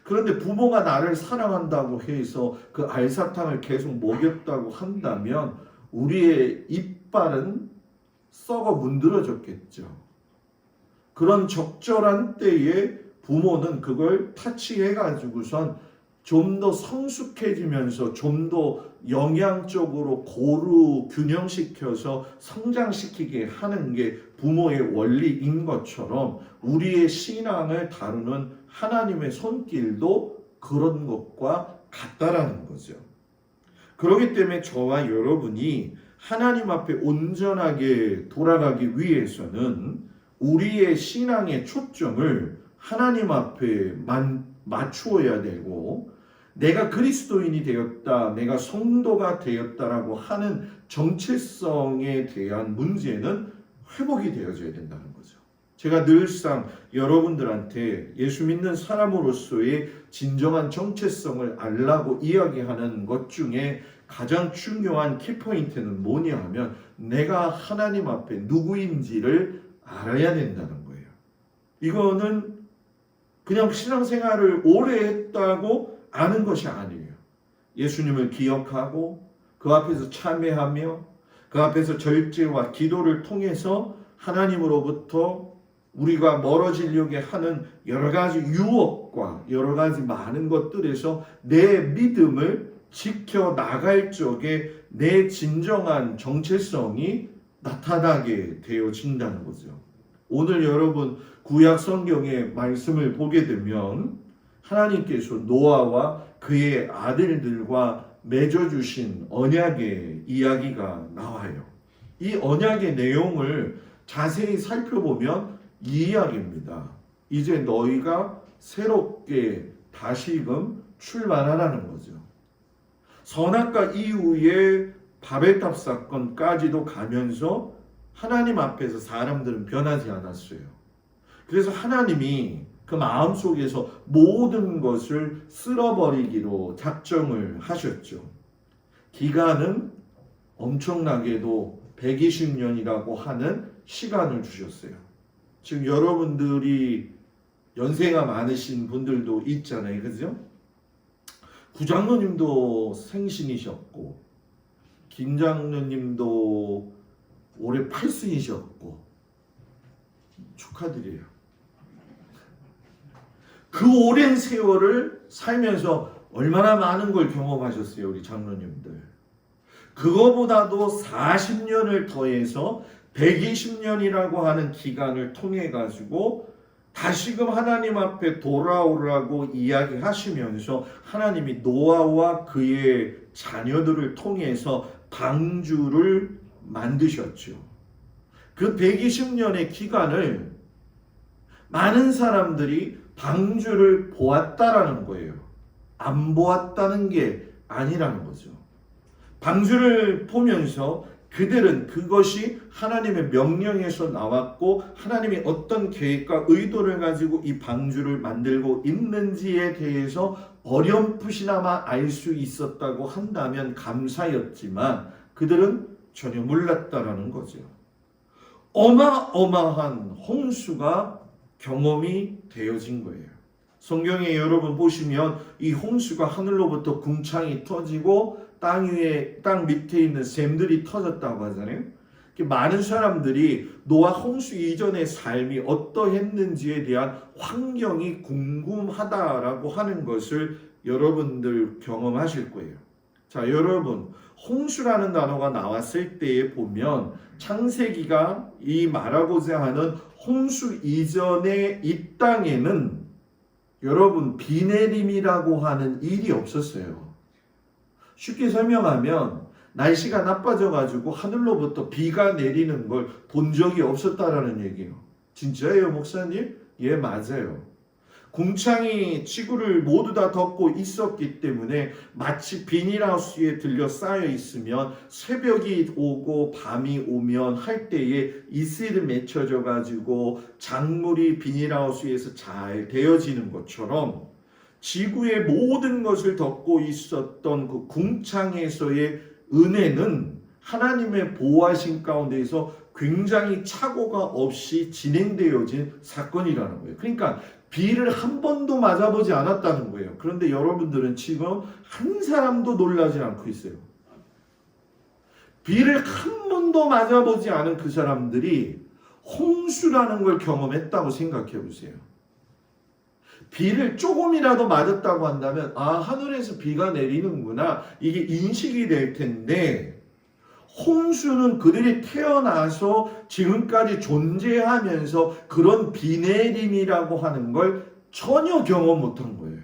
[SPEAKER 1] 그런데 부모가 나를 사랑한다고 해서 그 알사탕을 계속 먹였다고 한다면 우리의 이빨은 썩어 문드러졌겠죠. 그런 적절한 때에 부모는 그걸 타치해가지고선 좀 더 성숙해지면서 좀 더 영양적으로 고루 균형시켜서 성장시키게 하는 게 부모의 원리인 것처럼 우리의 신앙을 다루는 하나님의 손길도 그런 것과 같다라는 거죠. 그렇기 때문에 저와 여러분이 하나님 앞에 온전하게 돌아가기 위해서는 우리의 신앙의 초점을 하나님 앞에 맞추어야 되고, 내가 그리스도인이 되었다, 내가 성도가 되었다라고 하는 정체성에 대한 문제는 회복이 되어져야 된다는 거죠. 제가 늘상 여러분들한테 예수 믿는 사람으로서의 진정한 정체성을 알라고 이야기하는 것 중에 가장 중요한 키포인트는 뭐냐 하면 내가 하나님 앞에 누구인지를 알아야 된다는 거예요. 이거는 그냥 신앙생활을 오래 했다고 아는 것이 아니에요. 예수님을 기억하고 그 앞에서 참회하며 그 앞에서 절제와 기도를 통해서 하나님으로부터 우리가 멀어지려고 하는 여러 가지 유혹과 여러 가지 많은 것들에서 내 믿음을 지켜나갈 적에 내 진정한 정체성이 나타나게 되어진다는 거죠. 오늘 여러분 구약 성경의 말씀을 보게 되면 하나님께서 노아와 그의 아들들과 맺어주신 언약의 이야기가 나와요. 이 언약의 내용을 자세히 살펴보면 이 이야기입니다. 이제 너희가 새롭게 다시금 출발하라는 거죠. 선악과 이후에 바벨탑 사건까지도 가면서 하나님 앞에서 사람들은 변하지 않았어요. 그래서 하나님이 그 마음속에서 모든 것을 쓸어버리기로 작정을 하셨죠. 기간은 엄청나게도 120년이라고 하는 시간을 주셨어요. 지금 여러분들이 연세가 많으신 분들도 있잖아요. 그죠? 구장로님도 생신이셨고 김장로님도 올해 8순이셨고 축하드려요. 그 오랜 세월을 살면서 얼마나 많은 걸 경험하셨어요, 우리 장로님들. 그거보다도 40년을 더해서 120년이라고 하는 기간을 통해 가지고 다시금 하나님 앞에 돌아오라고 이야기하시면서 하나님이 노아와 그의 자녀들을 통해서 방주를 만드셨죠. 그 120년의 기간을 많은 사람들이 방주를 보았다라는 거예요. 안 보았다는 게 아니라는 거죠. 방주를 보면서 그들은 그것이 하나님의 명령에서 나왔고 하나님이 어떤 계획과 의도를 가지고 이 방주를 만들고 있는지에 대해서 어렴풋이나마 알 수 있었다고 한다면 감사였지만 그들은 전혀 몰랐다라는 거죠. 어마어마한 홍수가 경험이 되어진 거예요. 성경에 여러분 보시면 이 홍수가 하늘로부터 궁창이 터지고 땅 밑에 있는 샘들이 터졌다고 하잖아요. 많은 사람들이 노아 홍수 이전의 삶이 어떠했는지에 대한 환경이 궁금하다라고 하는 것을 여러분들 경험하실 거예요. 자, 여러분, 홍수라는 단어가 나왔을 때에 보면 창세기가 이 말하고자 하는 홍수 이전의 이 땅에는 여러분 비 내림이라고 하는 일이 없었어요. 쉽게 설명하면 날씨가 나빠져 가지고 하늘로부터 비가 내리는 걸 본 적이 없었다라는 얘기예요. 진짜예요, 목사님? 예, 맞아요. 궁창이 지구를 모두 다 덮고 있었기 때문에 마치 비닐하우스에 들려 쌓여 있으면 새벽이 오고 밤이 오면 할 때에 이슬이 맺혀져 가지고 작물이 비닐하우스에서 잘 되어지는 것처럼 지구의 모든 것을 덮고 있었던 그 궁창에서의 은혜는 하나님의 보호하신 가운데에서 굉장히 착오가 없이 진행되어진 사건이라는 거예요. 그러니까 비를 한 번도 맞아보지 않았다는 거예요. 그런데 여러분들은 지금 한 사람도 놀라지 않고 있어요. 비를 한 번도 맞아보지 않은 그 사람들이 홍수라는 걸 경험했다고 생각해 보세요. 비를 조금이라도 맞았다고 한다면 하늘에서 비가 내리는구나 이게 인식이 될 텐데 홍수는 그들이 태어나서 지금까지 존재하면서 그런 비 내림이라고 하는 걸 전혀 경험 못한 거예요.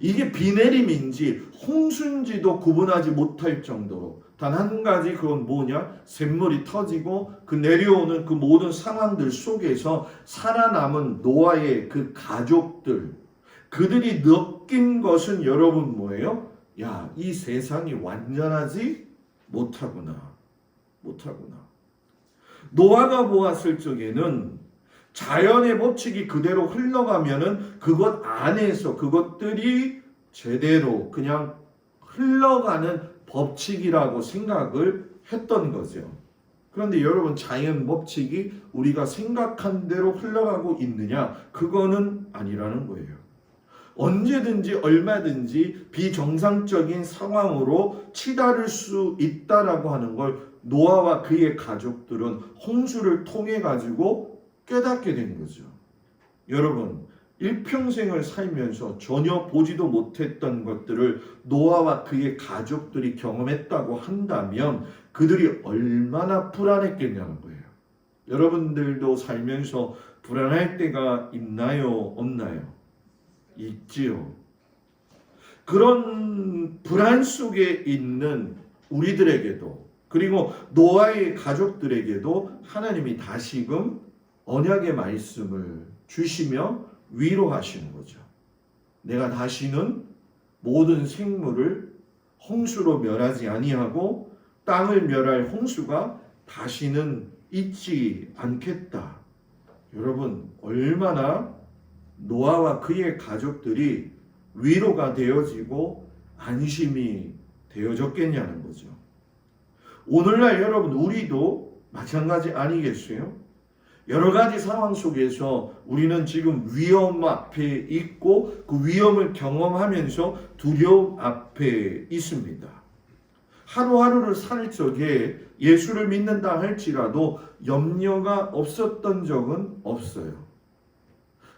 [SPEAKER 1] 이게 비 내림인지 홍수인지도 구분하지 못할 정도로 단 한 가지 그건 뭐냐? 샘물이 터지고 그 내려오는 그 모든 상황들 속에서 살아남은 노아의 그 가족들 그들이 느낀 것은 여러분 뭐예요? 야, 이 세상이 완전하지 못하구나. 노아가 보았을 적에는 자연의 법칙이 그대로 흘러가면은 그것 안에서 그것들이 제대로 그냥 흘러가는 법칙이라고 생각을 했던 거죠. 그런데 여러분 자연 법칙이 우리가 생각한 대로 흘러가고 있느냐? 그거는 아니라는 거예요. 언제든지 얼마든지 비정상적인 상황으로 치달을 수 있다라고 하는 걸 노아와 그의 가족들은 홍수를 통해 가지고 깨닫게 된 거죠. 여러분 일평생을 살면서 전혀 보지도 못했던 것들을 노아와 그의 가족들이 경험했다고 한다면 그들이 얼마나 불안했겠냐는 거예요. 여러분들도 살면서 불안할 때가 있나요? 없나요? 있지요. 그런 불안 속에 있는 우리들에게도 그리고 노아의 가족들에게도 하나님이 다시금 언약의 말씀을 주시며 위로하시는 거죠. 내가 다시는 모든 생물을 홍수로 멸하지 아니하고 땅을 멸할 홍수가 다시는 있지 않겠다. 여러분 얼마나 노아와 그의 가족들이 위로가 되어지고 안심이 되어졌겠냐는 거죠. 오늘날 여러분 우리도 마찬가지 아니겠어요? 여러 가지 상황 속에서 우리는 지금 위험 앞에 있고 그 위험을 경험하면서 두려움 앞에 있습니다. 하루하루를 살 적에 예수를 믿는다 할지라도 염려가 없었던 적은 없어요.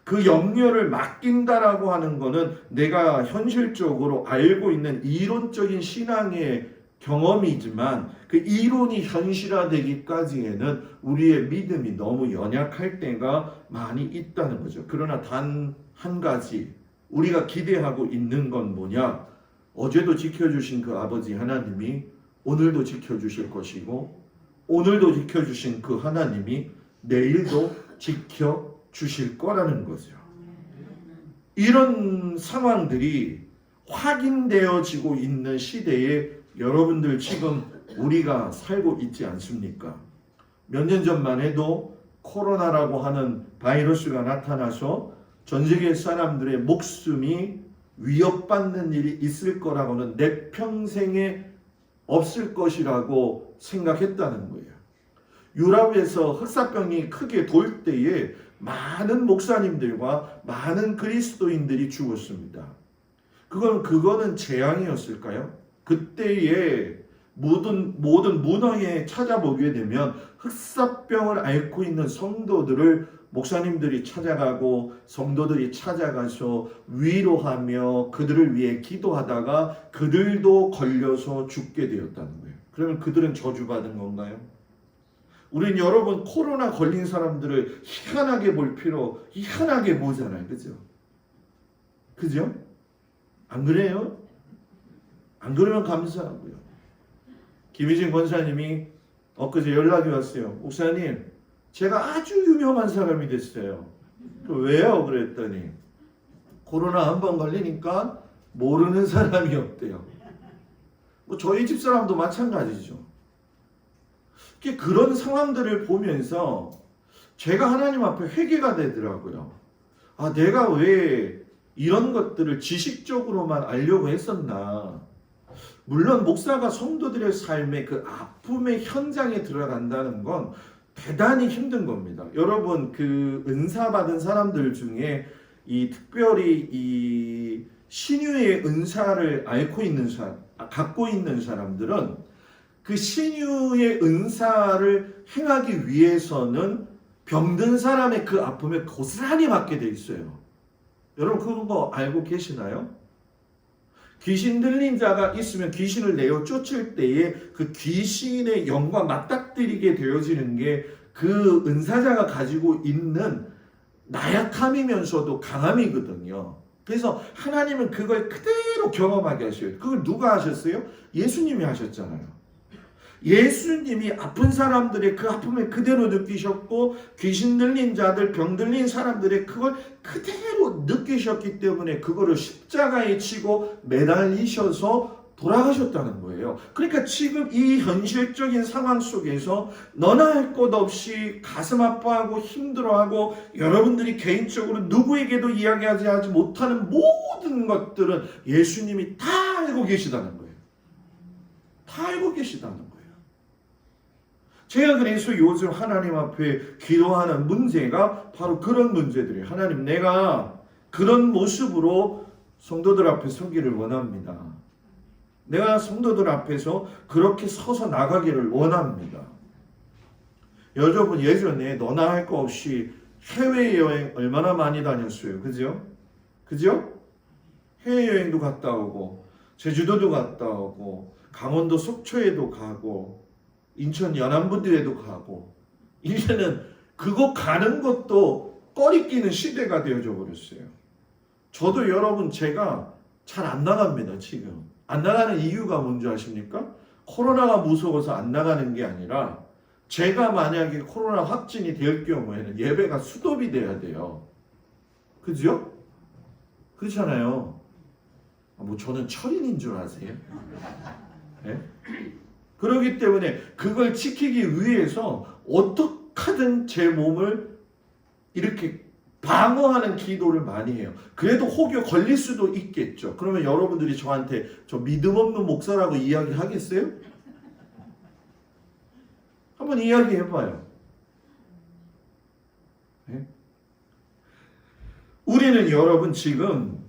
[SPEAKER 1] 그 염려를 맡긴다라고 하는 것은 내가 현실적으로 알고 있는 이론적인 신앙의 경험이지만 그 이론이 현실화되기까지에는 우리의 믿음이 너무 연약할 때가 많이 있다는 거죠. 그러나 단 한 가지 우리가 기대하고 있는 건 뭐냐? 어제도 지켜주신 그 아버지 하나님이 오늘도 지켜주실 것이고, 오늘도 지켜주신 그 하나님이 내일도 지켜주실 거라는 거죠. 이런 상황들이 확인되어지고 있는 시대에 여러분들 지금 우리가 살고 있지 않습니까? 몇 년 전만 해도 코로나라고 하는 바이러스가 나타나서 전 세계 사람들의 목숨이 위협받는 일이 있을 거라고는 내 평생에 없을 것이라고 생각했다는 거예요. 유럽에서 흑사병이 크게 돌 때에 많은 목사님들과 많은 그리스도인들이 죽었습니다. 그거는 재앙이었을까요? 그때에 모든 문화에 찾아보게 되면 흑사병을 앓고 있는 성도들을 목사님들이 찾아가고 성도들이 찾아가서 위로하며 그들을 위해 기도하다가 그들도 걸려서 죽게 되었다는 거예요. 그러면 그들은 저주받은 건가요? 우린 여러분 코로나 걸린 사람들을 희한하게 볼 필요 희한하게 보잖아요. 그죠? 그죠? 안 그래요? 안 그러면 감사하고요. 김희진 권사님이 엊그제 연락이 왔어요. 목사님, 제가 아주 유명한 사람이 됐어요. 왜요? 그랬더니 코로나 한 번 걸리니까 모르는 사람이 없대요. 뭐 저희 집사람도 마찬가지죠. 그런 상황들을 보면서 제가 하나님 앞에 회개가 되더라고요. 아, 내가 왜 이런 것들을 지식적으로만 알려고 했었나. 물론 목사가 성도들의 삶의 그 아픔의 현장에 들어간다는 건 대단히 힘든 겁니다. 여러분 그 은사 받은 사람들 중에 이 특별히 이 신유의 은사를 갖고 있는 사람들은 그 신유의 은사를 행하기 위해서는 병든 사람의 그 아픔에 고스란히 받게 돼 있어요. 여러분 그런 거 알고 계시나요? 귀신 들린 자가 있으면 귀신을 내어 쫓을 때에 그 귀신의 영과 맞닥뜨리게 되어지는 게 그 은사자가 가지고 있는 나약함이면서도 강함이거든요. 그래서 하나님은 그걸 그대로 경험하게 하셔요. 그걸 누가 하셨어요? 예수님이 하셨잖아요. 예수님이 아픈 사람들의 그 아픔을 그대로 느끼셨고 귀신 들린 자들, 병 들린 사람들의 그걸 그대로 느끼셨기 때문에 그거를 십자가에 치고 매달리셔서 돌아가셨다는 거예요. 그러니까 지금 이 현실적인 상황 속에서 너나 할 것 없이 가슴 아파하고 힘들어하고 여러분들이 개인적으로 누구에게도 이야기하지 못하는 모든 것들은 예수님이 다 알고 계시다는 거예요. 다 알고 계시다는 거예요. 제가 그래서 요즘 하나님 앞에 기도하는 문제가 바로 그런 문제들이에요. 하나님, 내가 그런 모습으로 성도들 앞에 서기를 원합니다. 내가 성도들 앞에서 그렇게 서서 나가기를 원합니다. 여러분 예전에 너나 할 거 없이 해외여행 얼마나 많이 다녔어요. 그죠? 그죠? 해외여행도 갔다 오고 제주도도 갔다 오고 강원도 속초에도 가고 인천 연안부두에도 가고 이제는 그거 가는 것도 꺼리 끼는 시대가 되어져 버렸어요. 저도 여러분 제가 잘 안 나갑니다. 지금 안 나가는 이유가 뭔지 아십니까? 코로나가 무서워서 안 나가는 게 아니라 제가 만약에 코로나 확진이 될 경우에는 예배가 스톱이 돼야 돼요. 그죠? 그렇잖아요. 뭐 저는 철인인 줄 아세요? 네? 그렇기 때문에 그걸 지키기 위해서 어떻게든 제 몸을 이렇게 방어하는 기도를 많이 해요. 그래도 혹여 걸릴 수도 있겠죠. 그러면 여러분들이 저한테 저 믿음 없는 목사라고 이야기하겠어요? 한번 이야기해봐요. 네? 우리는 여러분 지금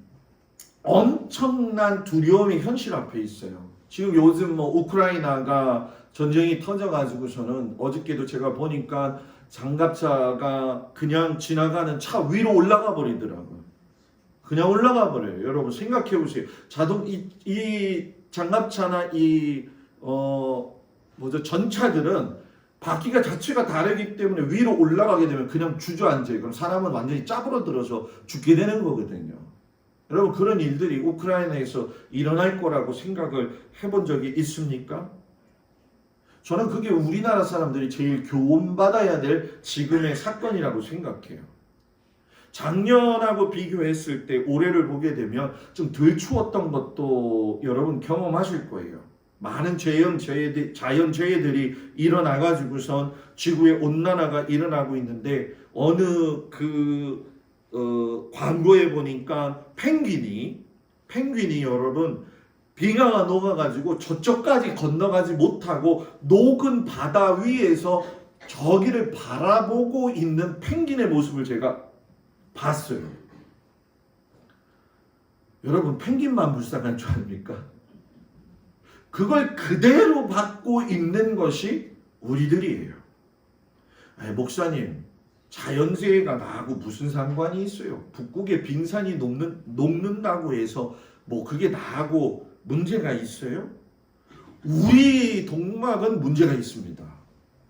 [SPEAKER 1] 엄청난 두려움의 현실 앞에 있어요. 지금 요즘 뭐 우크라이나가 전쟁이 터져가지고서는 어저께도 제가 보니까 장갑차가 그냥 지나가는 차 위로 올라가 버리더라고요. 그냥 올라가 버려요. 여러분 생각해 보세요. 이 장갑차나 이 전차들은 바퀴가 자체가 다르기 때문에 위로 올라가게 되면 그냥 주저앉아요. 그럼 사람은 완전히 짜부러들어서 죽게 되는 거거든요. 여러분 그런 일들이 우크라이나에서 일어날 거라고 생각을 해본 적이 있습니까? 저는 그게 우리나라 사람들이 제일 교훈받아야 될 지금의 사건이라고 생각해요. 작년하고 비교했을 때 올해를 보게 되면 좀 덜 추웠던 것도 여러분 경험하실 거예요. 많은 자연재해들이 일어나가지고선 지구의 온난화가 일어나고 있는데 어느 광고에 보니까 펭귄이 여러분 빙하가 녹아가지고 저쪽까지 건너가지 못하고 녹은 바다 위에서 저기를 바라보고 있는 펭귄의 모습을 제가 봤어요. 여러분 펭귄만 불쌍한 줄 아닙니까? 그걸 그대로 받고 있는 것이 우리들이에요. 목사님, 자연재해가 나하고 무슨 상관이 있어요? 북극의 빙산이 녹는다고 해서 뭐 그게 나하고 문제가 있어요? 우리 동막은 문제가 있습니다.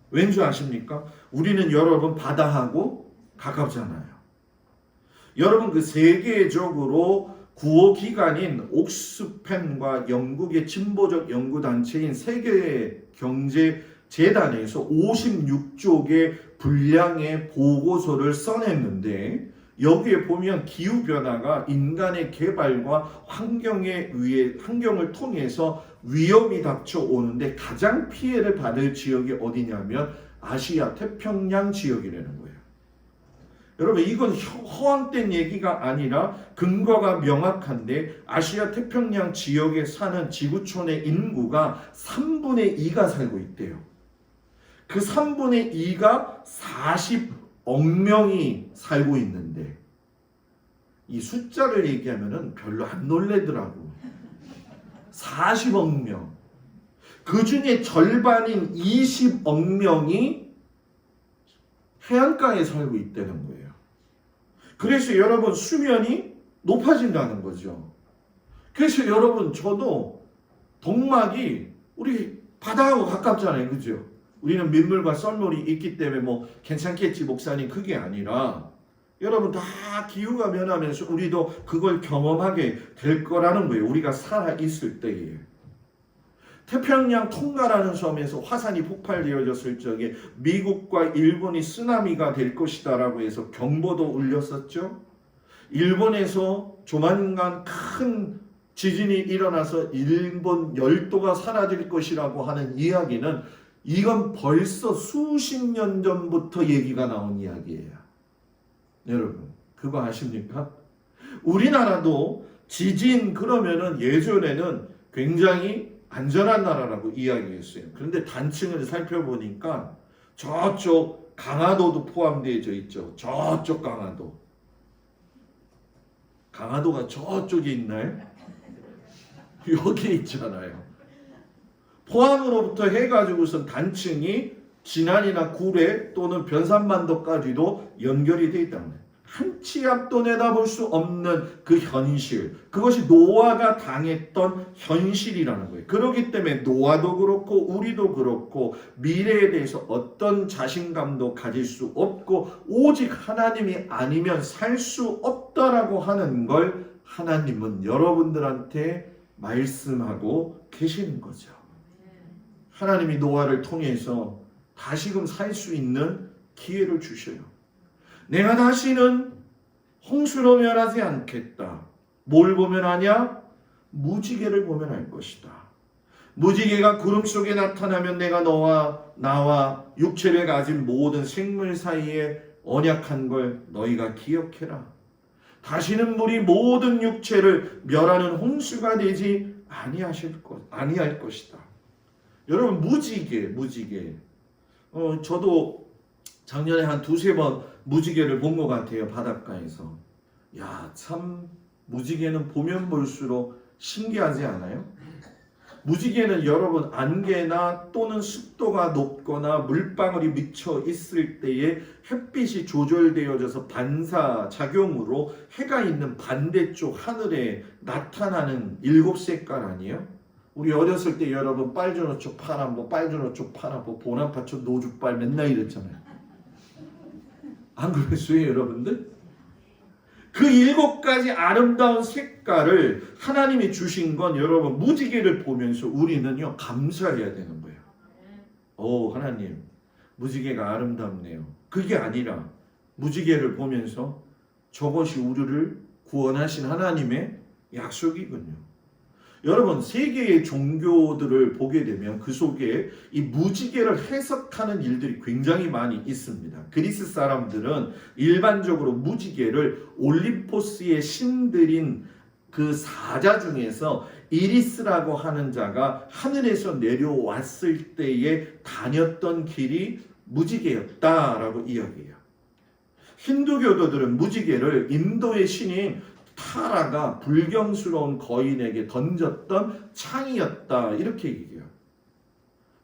[SPEAKER 1] 왠지 아십니까? 우리는 여러분 바다하고 가깝잖아요. 여러분 그 세계적으로 구호기관인 옥스팬과 영국의 진보적 연구단체인 세계경제재단에서 56조 개 분량의 보고서를 써냈는데 여기에 보면 기후변화가 인간의 개발과 환경을 통해서 위험이 닥쳐오는데 가장 피해를 받을 지역이 어디냐면 아시아 태평양 지역이라는 거예요. 여러분 이건 허황된 얘기가 아니라 근거가 명확한데 아시아 태평양 지역에 사는 지구촌의 인구가 3분의 2가 살고 있대요. 그 3분의 2가 40억 명이 살고 있는데 이 숫자를 얘기하면은 별로 안 놀래더라고. 40억 명. 그 중에 절반인 20억 명이 해안가에 살고 있다는 거예요. 그래서 여러분 수면이 높아진다는 거죠. 그래서 여러분 저도 동막이 우리 바다하고 가깝잖아요. 그죠? 우리는 민물과 썰물이 있기 때문에 뭐 괜찮겠지 목사님 그게 아니라 여러분 다 기후가 변하면서 우리도 그걸 경험하게 될 거라는 거예요. 우리가 살아있을 때에. 태평양 통가라는 섬에서 화산이 폭발되어졌을 적에 미국과 일본이 쓰나미가 될 것이다 라고 해서 경보도 울렸었죠. 일본에서 조만간 큰 지진이 일어나서 일본 열도가 사라질 것이라고 하는 이야기는 이건 벌써 수십 년 전부터 얘기가 나온 이야기예요. 여러분 그거 아십니까? 우리나라도 지진 그러면은 예전에는 굉장히 안전한 나라라고 이야기했어요. 그런데 단층을 살펴보니까 저쪽 강화도도 포함되어 있죠. 저쪽 강화도. 강화도가 저쪽에 있나요? 여기 있잖아요. 포항으로부터 해가지고선 단층이 진안이나 구례 또는 변산반도까지도 연결이 되어 있다는 거예요. 한 치 앞도 내다볼 수 없는 그 현실, 그것이 노아가 당했던 현실이라는 거예요. 그렇기 때문에 노아도 그렇고 우리도 그렇고 미래에 대해서 어떤 자신감도 가질 수 없고 오직 하나님이 아니면 살 수 없다라고 하는 걸 하나님은 여러분들한테 말씀하고 계시는 거죠. 하나님이 노아를 통해서 다시금 살 수 있는 기회를 주셔요. 내가 다시는 홍수로 멸하지 않겠다. 뭘 보면 아냐? 무지개를 보면 알 것이다. 무지개가 구름 속에 나타나면 내가 나와 육체를 가진 모든 생물 사이에 언약한 걸 너희가 기억해라. 다시는 물이 모든 육체를 멸하는 홍수가 되지 아니할 것이다. 여러분 무지개. 저도 작년에 한 두세 번 무지개를 본 것 같아요. 바닷가에서. 야, 참 무지개는 보면 볼수록 신기하지 않아요? 무지개는 여러분 안개나 또는 습도가 높거나 물방울이 미쳐 있을 때에 햇빛이 조절되어져서 반사작용으로 해가 있는 반대쪽 하늘에 나타나는 7색깔 아니에요? 우리 어렸을 때 여러분 빨주노초 파남보 빨주노초 파남보 보나파초 노죽발 맨날 이랬잖아요. 안 그랬어요 여러분들? 그 7가지 아름다운 색깔을 하나님이 주신 건 여러분 무지개를 보면서 우리는요 감사해야 되는 거예요. 오 하나님 무지개가 아름답네요. 그게 아니라 무지개를 보면서 저것이 우리를 구원하신 하나님의 약속이군요. 여러분 세계의 종교들을 보게 되면 그 속에 이 무지개를 해석하는 일들이 굉장히 많이 있습니다. 그리스 사람들은 일반적으로 무지개를 올림포스의 신들인 그 사자 중에서 이리스라고 하는 자가 하늘에서 내려왔을 때에 다녔던 길이 무지개였다라고 이야기해요. 힌두교도들은 무지개를 인도의 신인 타라가 불경스러운 거인에게 던졌던 창이었다 이렇게 얘기해요.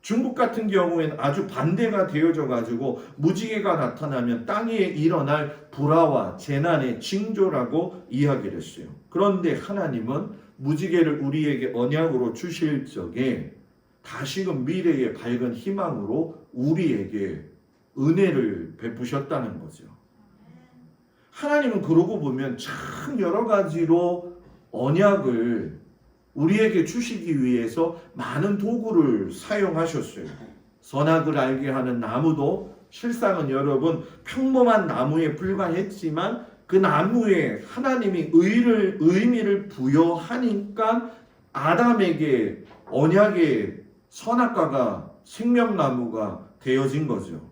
[SPEAKER 1] 중국 같은 경우에는 아주 반대가 되어져 가지고 무지개가 나타나면 땅에 일어날 불화와 재난의 징조라고 이야기를 했어요. 그런데 하나님은 무지개를 우리에게 언약으로 주실 적에 다시금 미래의 밝은 희망으로 우리에게 은혜를 베푸셨다는 거죠. 하나님은 그러고 보면 참 여러 가지로 언약을 우리에게 주시기 위해서 많은 도구를 사용하셨어요. 선악을 알게 하는 나무도 실상은 여러분 평범한 나무에 불과했지만 그 나무에 하나님이 의미를 부여하니까 아담에게 언약의 선악과가 생명나무가 되어진 거죠.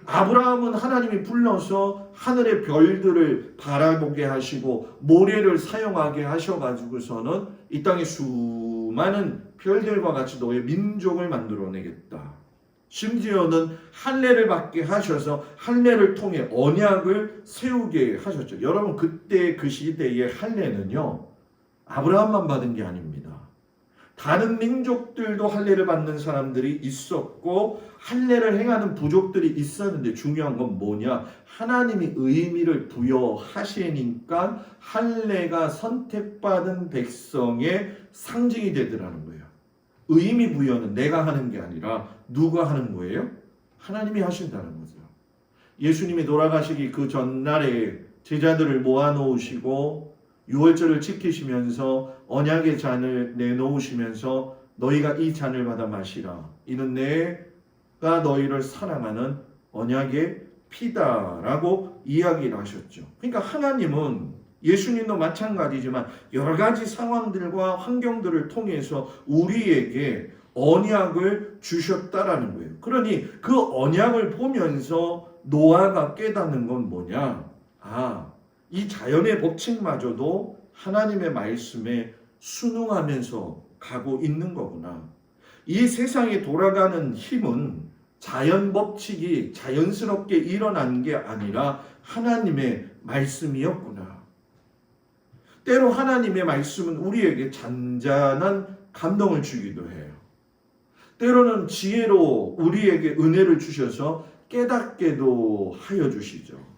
[SPEAKER 1] 아브라함은 하나님이 불러서 하늘의 별들을 바라보게 하시고 모래를 사용하게 하셔가지고서는 이 땅에 수많은 별들과 같이 너의 민족을 만들어내겠다. 심지어는 할례를 받게 하셔서 할례를 통해 언약을 세우게 하셨죠. 여러분 그때 그 시대의 할례는요 아브라함만 받은 게 아닙니다. 다른 민족들도 할례를 받는 사람들이 있었고 할례를 행하는 부족들이 있었는데 중요한 건 뭐냐? 하나님이 의미를 부여하시니까 할례가 선택받은 백성의 상징이 되더라는 거예요. 의미 부여는 내가 하는 게 아니라 누가 하는 거예요? 하나님이 하신다는 거죠. 예수님이 돌아가시기 그 전날에 제자들을 모아놓으시고 유월절을 지키시면서 언약의 잔을 내놓으시면서 너희가 이 잔을 받아 마시라. 이는 내가 너희를 사랑하는 언약의 피다라고 이야기를 하셨죠. 그러니까 하나님은 예수님도 마찬가지지만 여러 가지 상황들과 환경들을 통해서 우리에게 언약을 주셨다라는 거예요. 그러니 그 언약을 보면서 노아가 깨닫는 건 뭐냐? 이 자연의 법칙마저도 하나님의 말씀에 순응하면서 가고 있는 거구나. 이 세상에 돌아가는 힘은 자연 법칙이 자연스럽게 일어난 게 아니라 하나님의 말씀이었구나. 때로 하나님의 말씀은 우리에게 잔잔한 감동을 주기도 해요. 때로는 지혜로 우리에게 은혜를 주셔서 깨닫게도 하여 주시죠.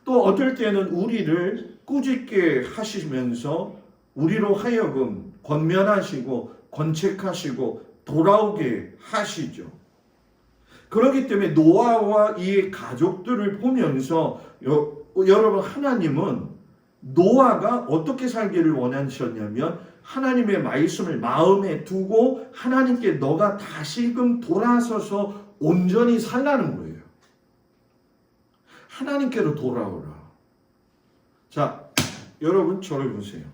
[SPEAKER 1] 또 어떨 때는 우리를 꾸짖게 하시면서 우리로 하여금 권면하시고 권책하시고 돌아오게 하시죠. 그렇기 때문에 노아와 이 가족들을 보면서 여러분 하나님은 노아가 어떻게 살기를 원하셨냐면 하나님의 말씀을 마음에 두고 하나님께 너가 다시금 돌아서서 온전히 살라는 거예요. 하나님께로 돌아오라. 자, 여러분 저를 보세요.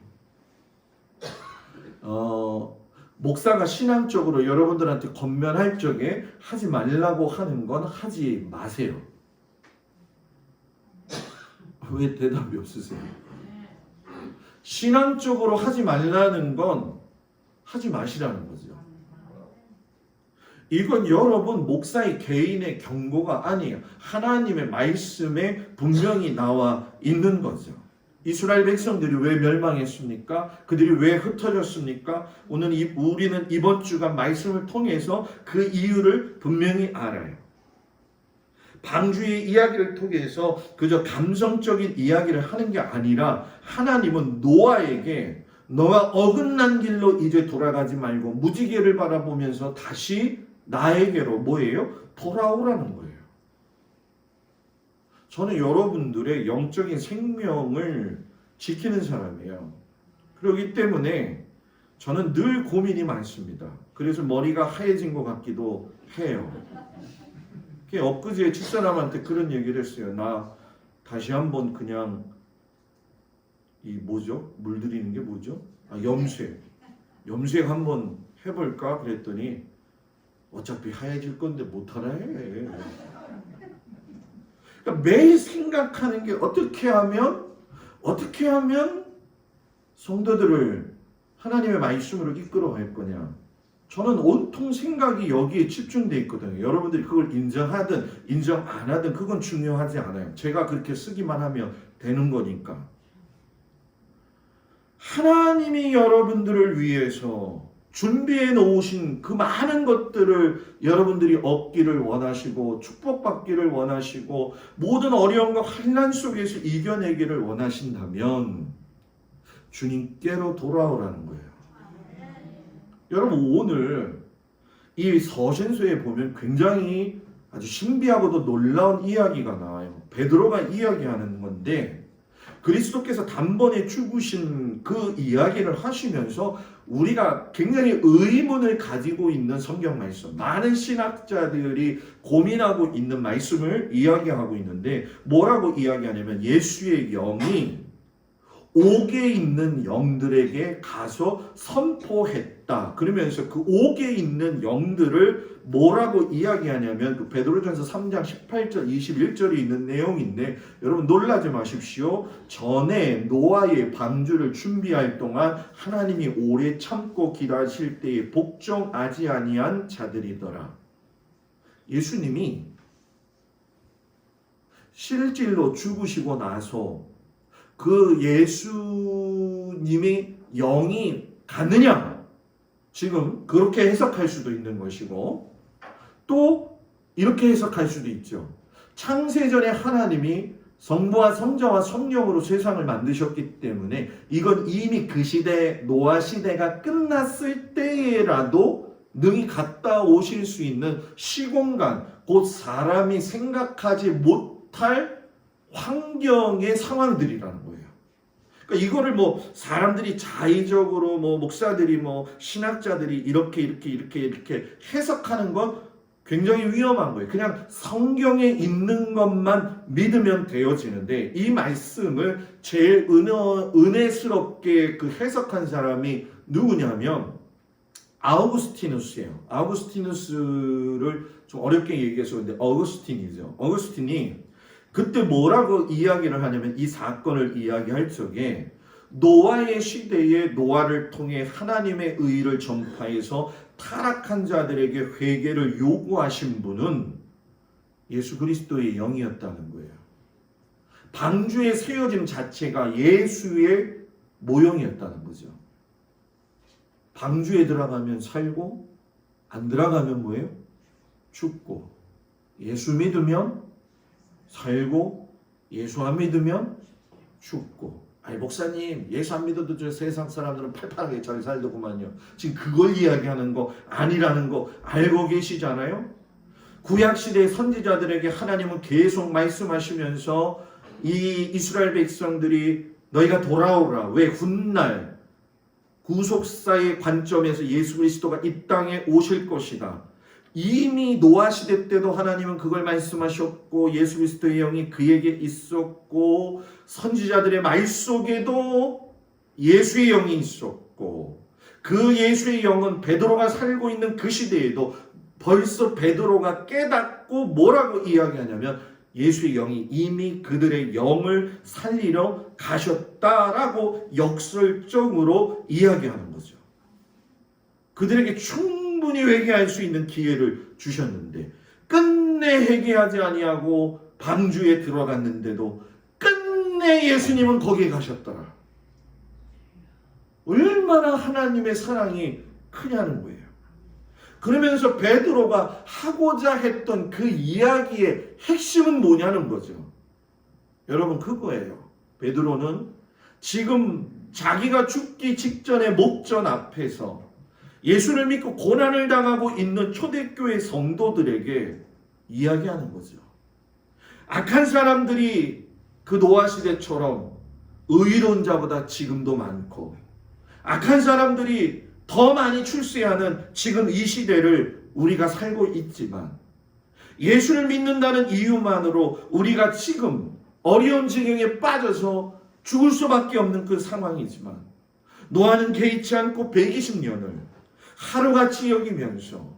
[SPEAKER 1] 목사가 신앙적으로 여러분들한테 권면할 적에 하지 말라고 하는 건 하지 마세요. 왜 대답이 없으세요? 신앙적으로 하지 말라는 건 하지 마시라는 거죠. 이건 여러분 목사의 개인의 경고가 아니에요. 하나님의 말씀에 분명히 나와 있는 거죠. 이스라엘 백성들이 왜 멸망했습니까? 그들이 왜 흩어졌습니까? 우리는 이번 주간 말씀을 통해서 그 이유를 분명히 알아요. 방주의 이야기를 통해서 그저 감성적인 이야기를 하는 게 아니라 하나님은 노아에게 너가 어긋난 길로 이제 돌아가지 말고 무지개를 바라보면서 다시 나에게로 뭐예요? 돌아오라는 거예요. 저는 여러분들의 영적인 생명을 지키는 사람이에요. 그렇기 때문에 저는 늘 고민이 많습니다. 그래서 머리가 하얘진 것 같기도 해요. 엊그제 집사람한테 그런 얘기를 했어요. 나 다시 한번 그냥 이 뭐죠? 물들이는 게 뭐죠? 염색 한번 해볼까? 그랬더니 어차피 하얘질 건데 못하라 해. 그러니까 매일 생각하는 게 어떻게 하면 성도들을 하나님의 말씀으로 이끌어갈 거냐. 저는 온통 생각이 여기에 집중되어 있거든요. 여러분들이 그걸 인정하든 인정 안 하든 그건 중요하지 않아요. 제가 그렇게 쓰기만 하면 되는 거니까. 하나님이 여러분들을 위해서 준비해 놓으신 그 많은 것들을 여러분들이 얻기를 원하시고 축복받기를 원하시고 모든 어려움과 환난 속에서 이겨내기를 원하신다면 주님께로 돌아오라는 거예요. 여러분 오늘 이 서신서에 보면 굉장히 아주 신비하고도 놀라운 이야기가 나와요. 베드로가 이야기하는 건데 그리스도께서 단번에 죽으신 그 이야기를 하시면서 우리가 굉장히 의문을 가지고 있는 성경 말씀, 많은 신학자들이 고민하고 있는 말씀을 이야기하고 있는데 뭐라고 이야기하냐면 예수의 영이 옥에 있는 영들에게 가서 선포했다. 그러면서 그 옥에 있는 영들을 뭐라고 이야기하냐면 그 베드로전서 3장 18절 21절이 있는 내용인데 여러분 놀라지 마십시오. 전에 노아의 방주를 준비할 동안 하나님이 오래 참고 기다리실 때에 복종하지 아니한 자들이더라. 예수님이 실질로 죽으시고 나서 그 예수님의 영이 갔느냐? 지금 그렇게 해석할 수도 있는 것이고 또 이렇게 해석할 수도 있죠. 창세전에 하나님이 성부와 성자와 성령으로 세상을 만드셨기 때문에 이건 이미 그 시대 노아 시대가 끝났을 때라도 능히 갔다 오실 수 있는 시공간 곧 사람이 생각하지 못할 환경의 상황들이라는 거예요. 그러니까 이거를 뭐 사람들이 자의적으로 뭐 목사들이 뭐 신학자들이 이렇게 해석하는 건 굉장히 위험한 거예요. 그냥 성경에 있는 것만 믿으면 되어지는데 이 말씀을 제일 은혜스럽게 그 해석한 사람이 누구냐면 아우구스티누스예요. 아우구스티누스를 좀 어렵게 얘기해서 근데 어거스틴이죠. 어거스틴이 그때 뭐라고 이야기를 하냐면 이 사건을 이야기할 적에 노아의 시대에 노아를 통해 하나님의 의를 전파해서 타락한 자들에게 회개를 요구하신 분은 예수 그리스도의 영이었다는 거예요. 방주의 세워짐 자체가 예수의 모형이었다는 거죠. 방주에 들어가면 살고 안 들어가면 뭐예요? 죽고 예수 믿으면 살고 예수 안 믿으면 죽고. 아니 목사님 예수 안 믿어도 저 세상 사람들은 팔팔하게 잘 살더구만요. 지금 그걸 이야기하는 거 아니라는 거 알고 계시잖아요. 구약시대의 선지자들에게 하나님은 계속 말씀하시면서 이 이스라엘 백성들이 너희가 돌아오라. 왜? 훗날 구속사의 관점에서 예수 그리스도가 이 땅에 오실 것이다. 이미 노아 시대 때도 하나님은 그걸 말씀하셨고 예수 그리스도의 영이 그에게 있었고 선지자들의 말 속에도 예수의 영이 있었고 그 예수의 영은 베드로가 살고 있는 그 시대에도 벌써 베드로가 깨닫고 뭐라고 이야기하냐면 예수의 영이 이미 그들의 영을 살리러 가셨다라고 역설적으로 이야기하는 거죠. 그들에게 충분히 회개할 수 있는 기회를 주셨는데 끝내 회개하지 아니하고 방주에 들어갔는데도 끝내 예수님은 거기에 가셨더라. 얼마나 하나님의 사랑이 크냐는 거예요. 그러면서 베드로가 하고자 했던 그 이야기의 핵심은 뭐냐는 거죠. 여러분 그거예요. 베드로는 지금 자기가 죽기 직전의 목전 앞에서 예수를 믿고 고난을 당하고 있는 초대교회 성도들에게 이야기하는 거죠. 악한 사람들이 그 노아 시대처럼 의로운 자보다 지금도 많고, 악한 사람들이 더 많이 출세하는 지금 이 시대를 우리가 살고 있지만, 예수를 믿는다는 이유만으로 우리가 지금 어려운 지경에 빠져서 죽을 수밖에 없는 그 상황이지만, 노아는 개의치 않고 120년을 하루같이 여기면서,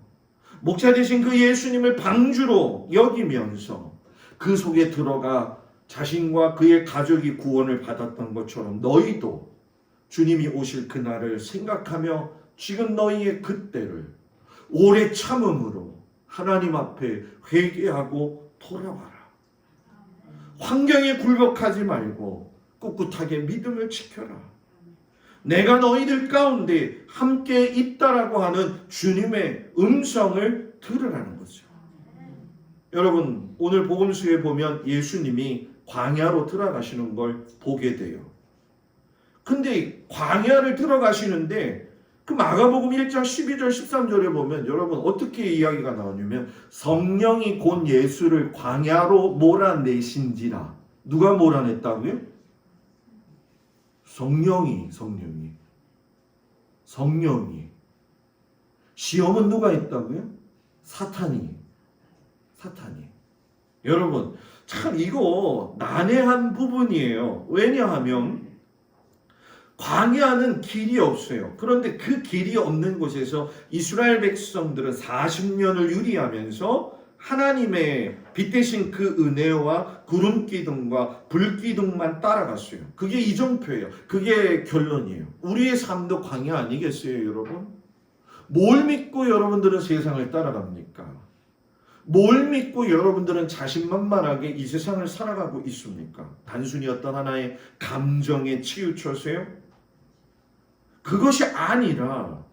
[SPEAKER 1] 목자 되신 그 예수님을 방주로 여기면서 그 속에 들어가 자신과 그의 가족이 구원을 받았던 것처럼 너희도 주님이 오실 그날을 생각하며 지금 너희의 그때를 오래 참음으로 하나님 앞에 회개하고 돌아와라. 환경에 굴복하지 말고 꿋꿋하게 믿음을 지켜라. 내가 너희들 가운데 함께 있다라고 하는 주님의 음성을 들으라는 거죠. 여러분, 오늘 복음서에 보면 예수님이 광야로 들어가시는 걸 보게 돼요. 근데 광야를 들어가시는데 그 마가복음 1장 12절 13절에 보면 여러분 어떻게 이야기가 나오냐면, 성령이 곧 예수를 광야로 몰아내신지라. 누가 몰아냈다고요? 성령이. 시험은 누가 했다고요? 사탄이. 여러분, 참 이거 난해한 부분이에요. 왜냐하면 광야는 길이 없어요. 그런데 그 길이 없는 곳에서 이스라엘 백성들은 40년을 유리하면서 하나님의 빛 대신 그 은혜와 구름 기둥과 불 기둥만 따라갔어요. 그게 이정표예요. 그게 결론이에요. 우리의 삶도 광야 아니겠어요, 여러분? 뭘 믿고 여러분들은 세상을 따라갑니까? 뭘 믿고 여러분들은 자신만만하게 이 세상을 살아가고 있습니까? 단순히 어떤 하나의 감정에 치우쳐서요? 그것이 아니라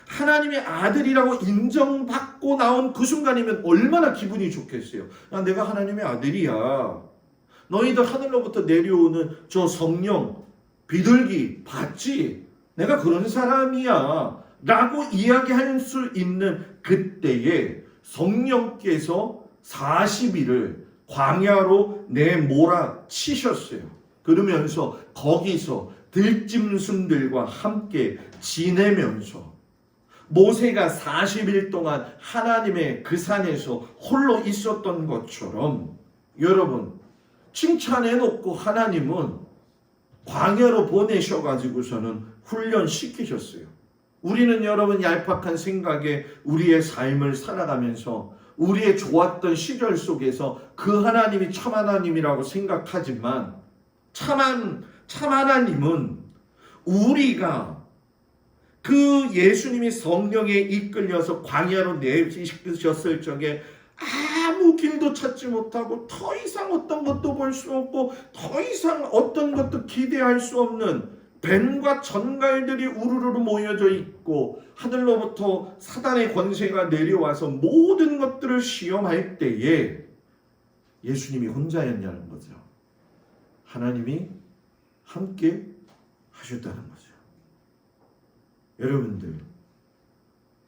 [SPEAKER 1] 하나님의 아들이라고 인정받고 나온 그 순간이면 얼마나 기분이 좋겠어요. 야, 내가 하나님의 아들이야. 너희들 하늘로부터 내려오는 저 성령 비둘기 봤지? 내가 그런 사람이야 라고 이야기할 수 있는 그때에 성령께서 40일을 광야로 내몰아치셨어요. 그러면서 거기서 들짐승들과 함께 지내면서 모세가 40일 동안 하나님의 그 산에서 홀로 있었던 것처럼, 여러분 칭찬해놓고 하나님은 광야로 보내셔가지고서는 훈련시키셨어요. 우리는 여러분 얄팍한 생각에 우리의 삶을 살아가면서 우리의 좋았던 시절 속에서 그 하나님이 참 하나님이라고 생각하지만, 참 하나님은 우리가 그 예수님이 성령에 이끌려서 광야로 내주셨을 적에 아무 길도 찾지 못하고 더 이상 어떤 것도 볼 수 없고 더 이상 어떤 것도 기대할 수 없는 뱀과 전갈들이 우르르 모여져 있고 하늘로부터 사단의 권세가 내려와서 모든 것들을 시험할 때에 예수님이 혼자였냐는 거죠. 하나님이 함께 하셨다는 거죠. 여러분들,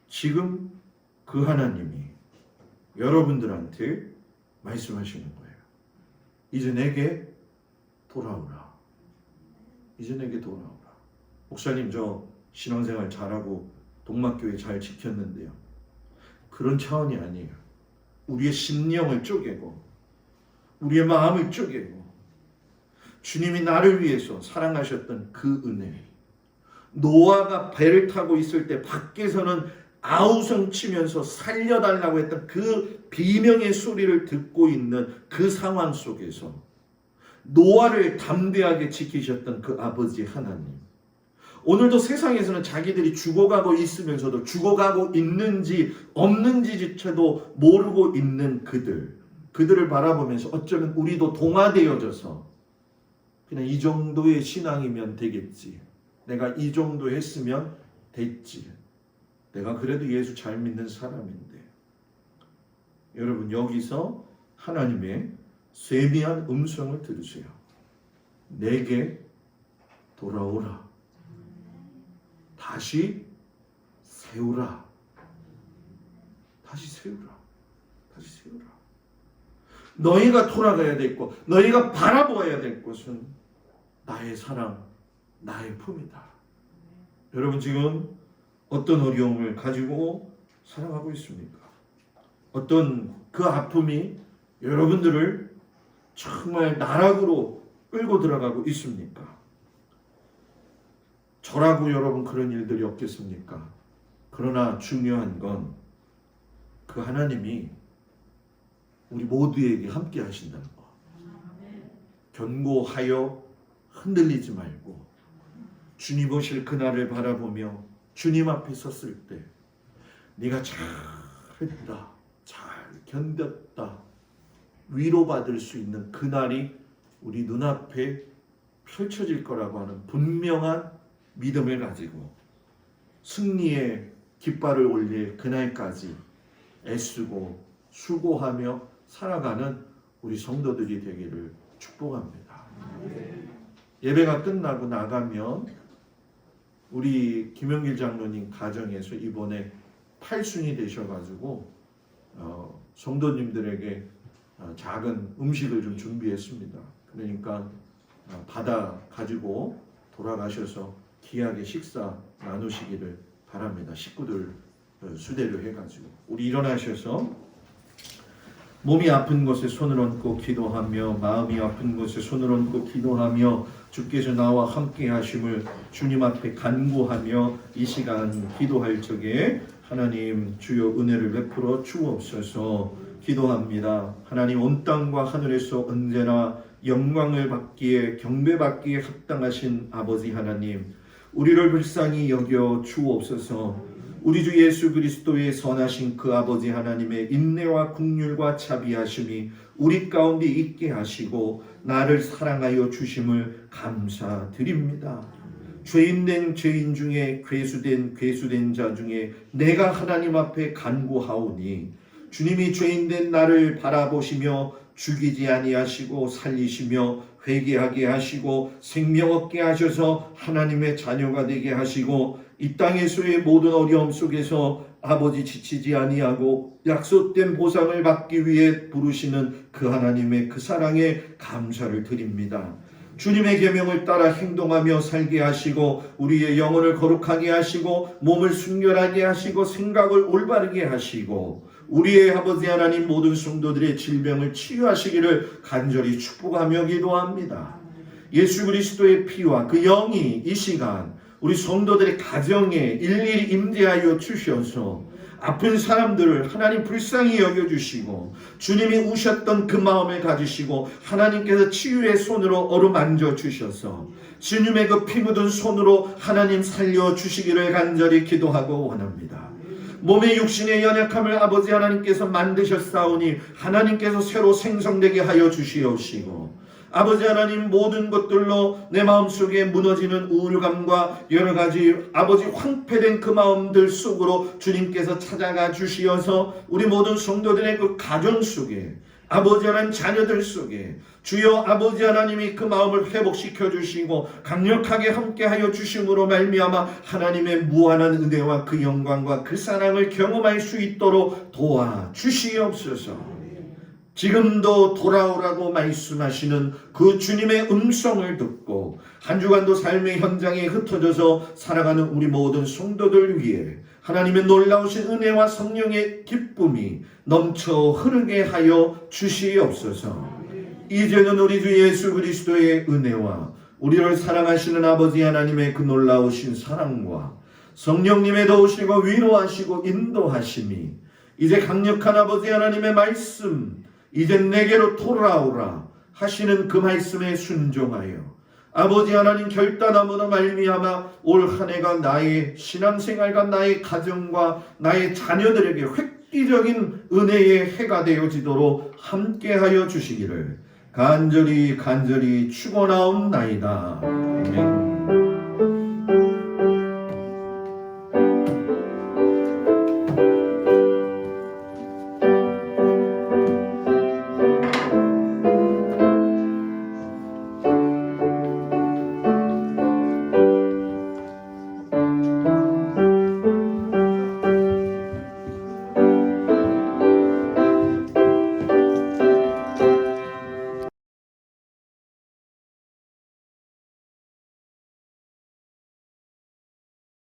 [SPEAKER 1] 지금 그 하나님이 여러분들한테 말씀하시는 거예요. 이제 내게 돌아오라. 이제 내게 돌아오라. 목사님, 저 신앙생활 잘하고 동막교회 잘 지켰는데요. 그런 차원이 아니에요. 우리의 심령을 쪼개고 우리의 마음을 쪼개고 주님이 나를 위해서 사랑하셨던 그 은혜, 노아가 배를 타고 있을 때 밖에서는 아우성 치면서 살려달라고 했던 그 비명의 소리를 듣고 있는 그 상황 속에서 노아를 담대하게 지키셨던 그 아버지 하나님, 오늘도 세상에서는 자기들이 죽어가고 있으면서도 죽어가고 있는지 없는지조차도 모르고 있는 그들을 바라보면서 어쩌면 우리도 동화되어져서 그냥 이 정도의 신앙이면 되겠지, 내가 이 정도 했으면 됐지, 내가 그래도 예수 잘 믿는 사람인데. 여러분, 여기서 하나님의 세미한 음성을 들으세요. 내게 돌아오라. 다시 세우라. 다시 세우라. 다시 세우라. 너희가 돌아가야 될 것, 너희가 바라보아야 될 것은 나의 사랑, 나의 품이다. 여러분 지금 어떤 어려움을 가지고 살아가고 있습니까? 어떤 그 아픔이 여러분들을 정말 나락으로 끌고 들어가고 있습니까? 저라고 여러분 그런 일들이 없겠습니까? 그러나 중요한 건 그 하나님이 우리 모두에게 함께 하신다는 거. 견고하여 흔들리지 말고 주님 오실 그날을 바라보며 주님 앞에 섰을 때 네가 잘했다, 잘 견뎠다, 위로받을 수 있는 그날이 우리 눈앞에 펼쳐질 거라고 하는 분명한 믿음을 가지고 승리의 깃발을 올릴 그날까지 애쓰고 수고하며 살아가는 우리 성도들이 되기를 축복합니다. 예배가 끝나고 나가면 우리 김영길 장로님 가정에서 이번에 8순이 되셔가지고 성도님들에게 작은 음식을 좀 준비했습니다. 그러니까 받아 가지고 돌아가셔서 귀하게 식사 나누시기를 바랍니다. 식구들 수대로 해가지고 우리 일어나셔서 몸이 아픈 곳에 손을 얹고 기도하며 마음이 아픈 곳에 손을 얹고 기도하며 주께서 나와 함께 하심을 주님 앞에 간구하며 이 시간 기도할 적에 하나님 주여 은혜를 베풀어 주옵소서. 기도합니다. 하나님 온 땅과 하늘에서 언제나 영광을 받기에 경배받기에 합당하신 아버지 하나님, 우리를 불쌍히 여겨 주옵소서. 우리 주 예수 그리스도의 선하신 그 아버지 하나님의 인내와 긍휼과 자비하심이 우리 가운데 있게 하시고 나를 사랑하여 주심을 감사드립니다. 죄인된 죄인 중에 괴수된 자 중에 내가 하나님 앞에 간구하오니 주님이 죄인된 나를 바라보시며 죽이지 아니하시고 살리시며 회개하게 하시고 생명 얻게 하셔서 하나님의 자녀가 되게 하시고 이 땅에서의 모든 어려움 속에서 아버지 지치지 아니하고 약속된 보상을 받기 위해 부르시는 그 하나님의 그 사랑에 감사를 드립니다. 주님의 계명을 따라 행동하며 살게 하시고 우리의 영혼을 거룩하게 하시고 몸을 순결하게 하시고 생각을 올바르게 하시고 우리의 아버지 하나님 모든 성도들의 질병을 치유하시기를 간절히 축복하며 기도합니다. 예수 그리스도의 피와 그 영이 이 시간 우리 성도들의 가정에 일일이 임재하여 주셔서 아픈 사람들을 하나님 불쌍히 여겨주시고 주님이 우셨던 그 마음을 가지시고 하나님께서 치유의 손으로 어루만져 주셔서 주님의 그 피 묻은 손으로 하나님 살려주시기를 간절히 기도하고 원합니다. 몸의 육신의 연약함을 아버지 하나님께서 만드셨사오니 하나님께서 새로 생성되게 하여 주시옵시고 아버지 하나님 모든 것들로 내 마음속에 무너지는 우울감과 여러가지 아버지 황폐된 그 마음들 속으로 주님께서 찾아가 주시어서 우리 모든 성도들의 그 가정 속에 아버지 하나님 자녀들 속에 주여 아버지 하나님이 그 마음을 회복시켜 주시고 강력하게 함께하여 주심으로 말미암아 하나님의 무한한 은혜와 그 영광과 그 사랑을 경험할 수 있도록 도와주시옵소서. 지금도 돌아오라고 말씀하시는 그 주님의 음성을 듣고 한 주간도 삶의 현장에 흩어져서 살아가는 우리 모든 성도들 위해 하나님의 놀라우신 은혜와 성령의 기쁨이 넘쳐 흐르게 하여 주시옵소서. 이제는 우리 주 예수 그리스도의 은혜와 우리를 사랑하시는 아버지 하나님의 그 놀라우신 사랑과 성령님의 도우시고 위로하시고 인도하심이 이제 강력한 아버지 하나님의 말씀 이제 내게로 돌아오라 하시는 그 말씀에 순종하여 아버지 하나님 결단함으로 말미암아 올 한 해가 나의 신앙생활과 나의 가정과 나의 자녀들에게 획기적인 은혜의 해가 되어지도록 함께하여 주시기를 간절히 축원하옵나이다. 아멘.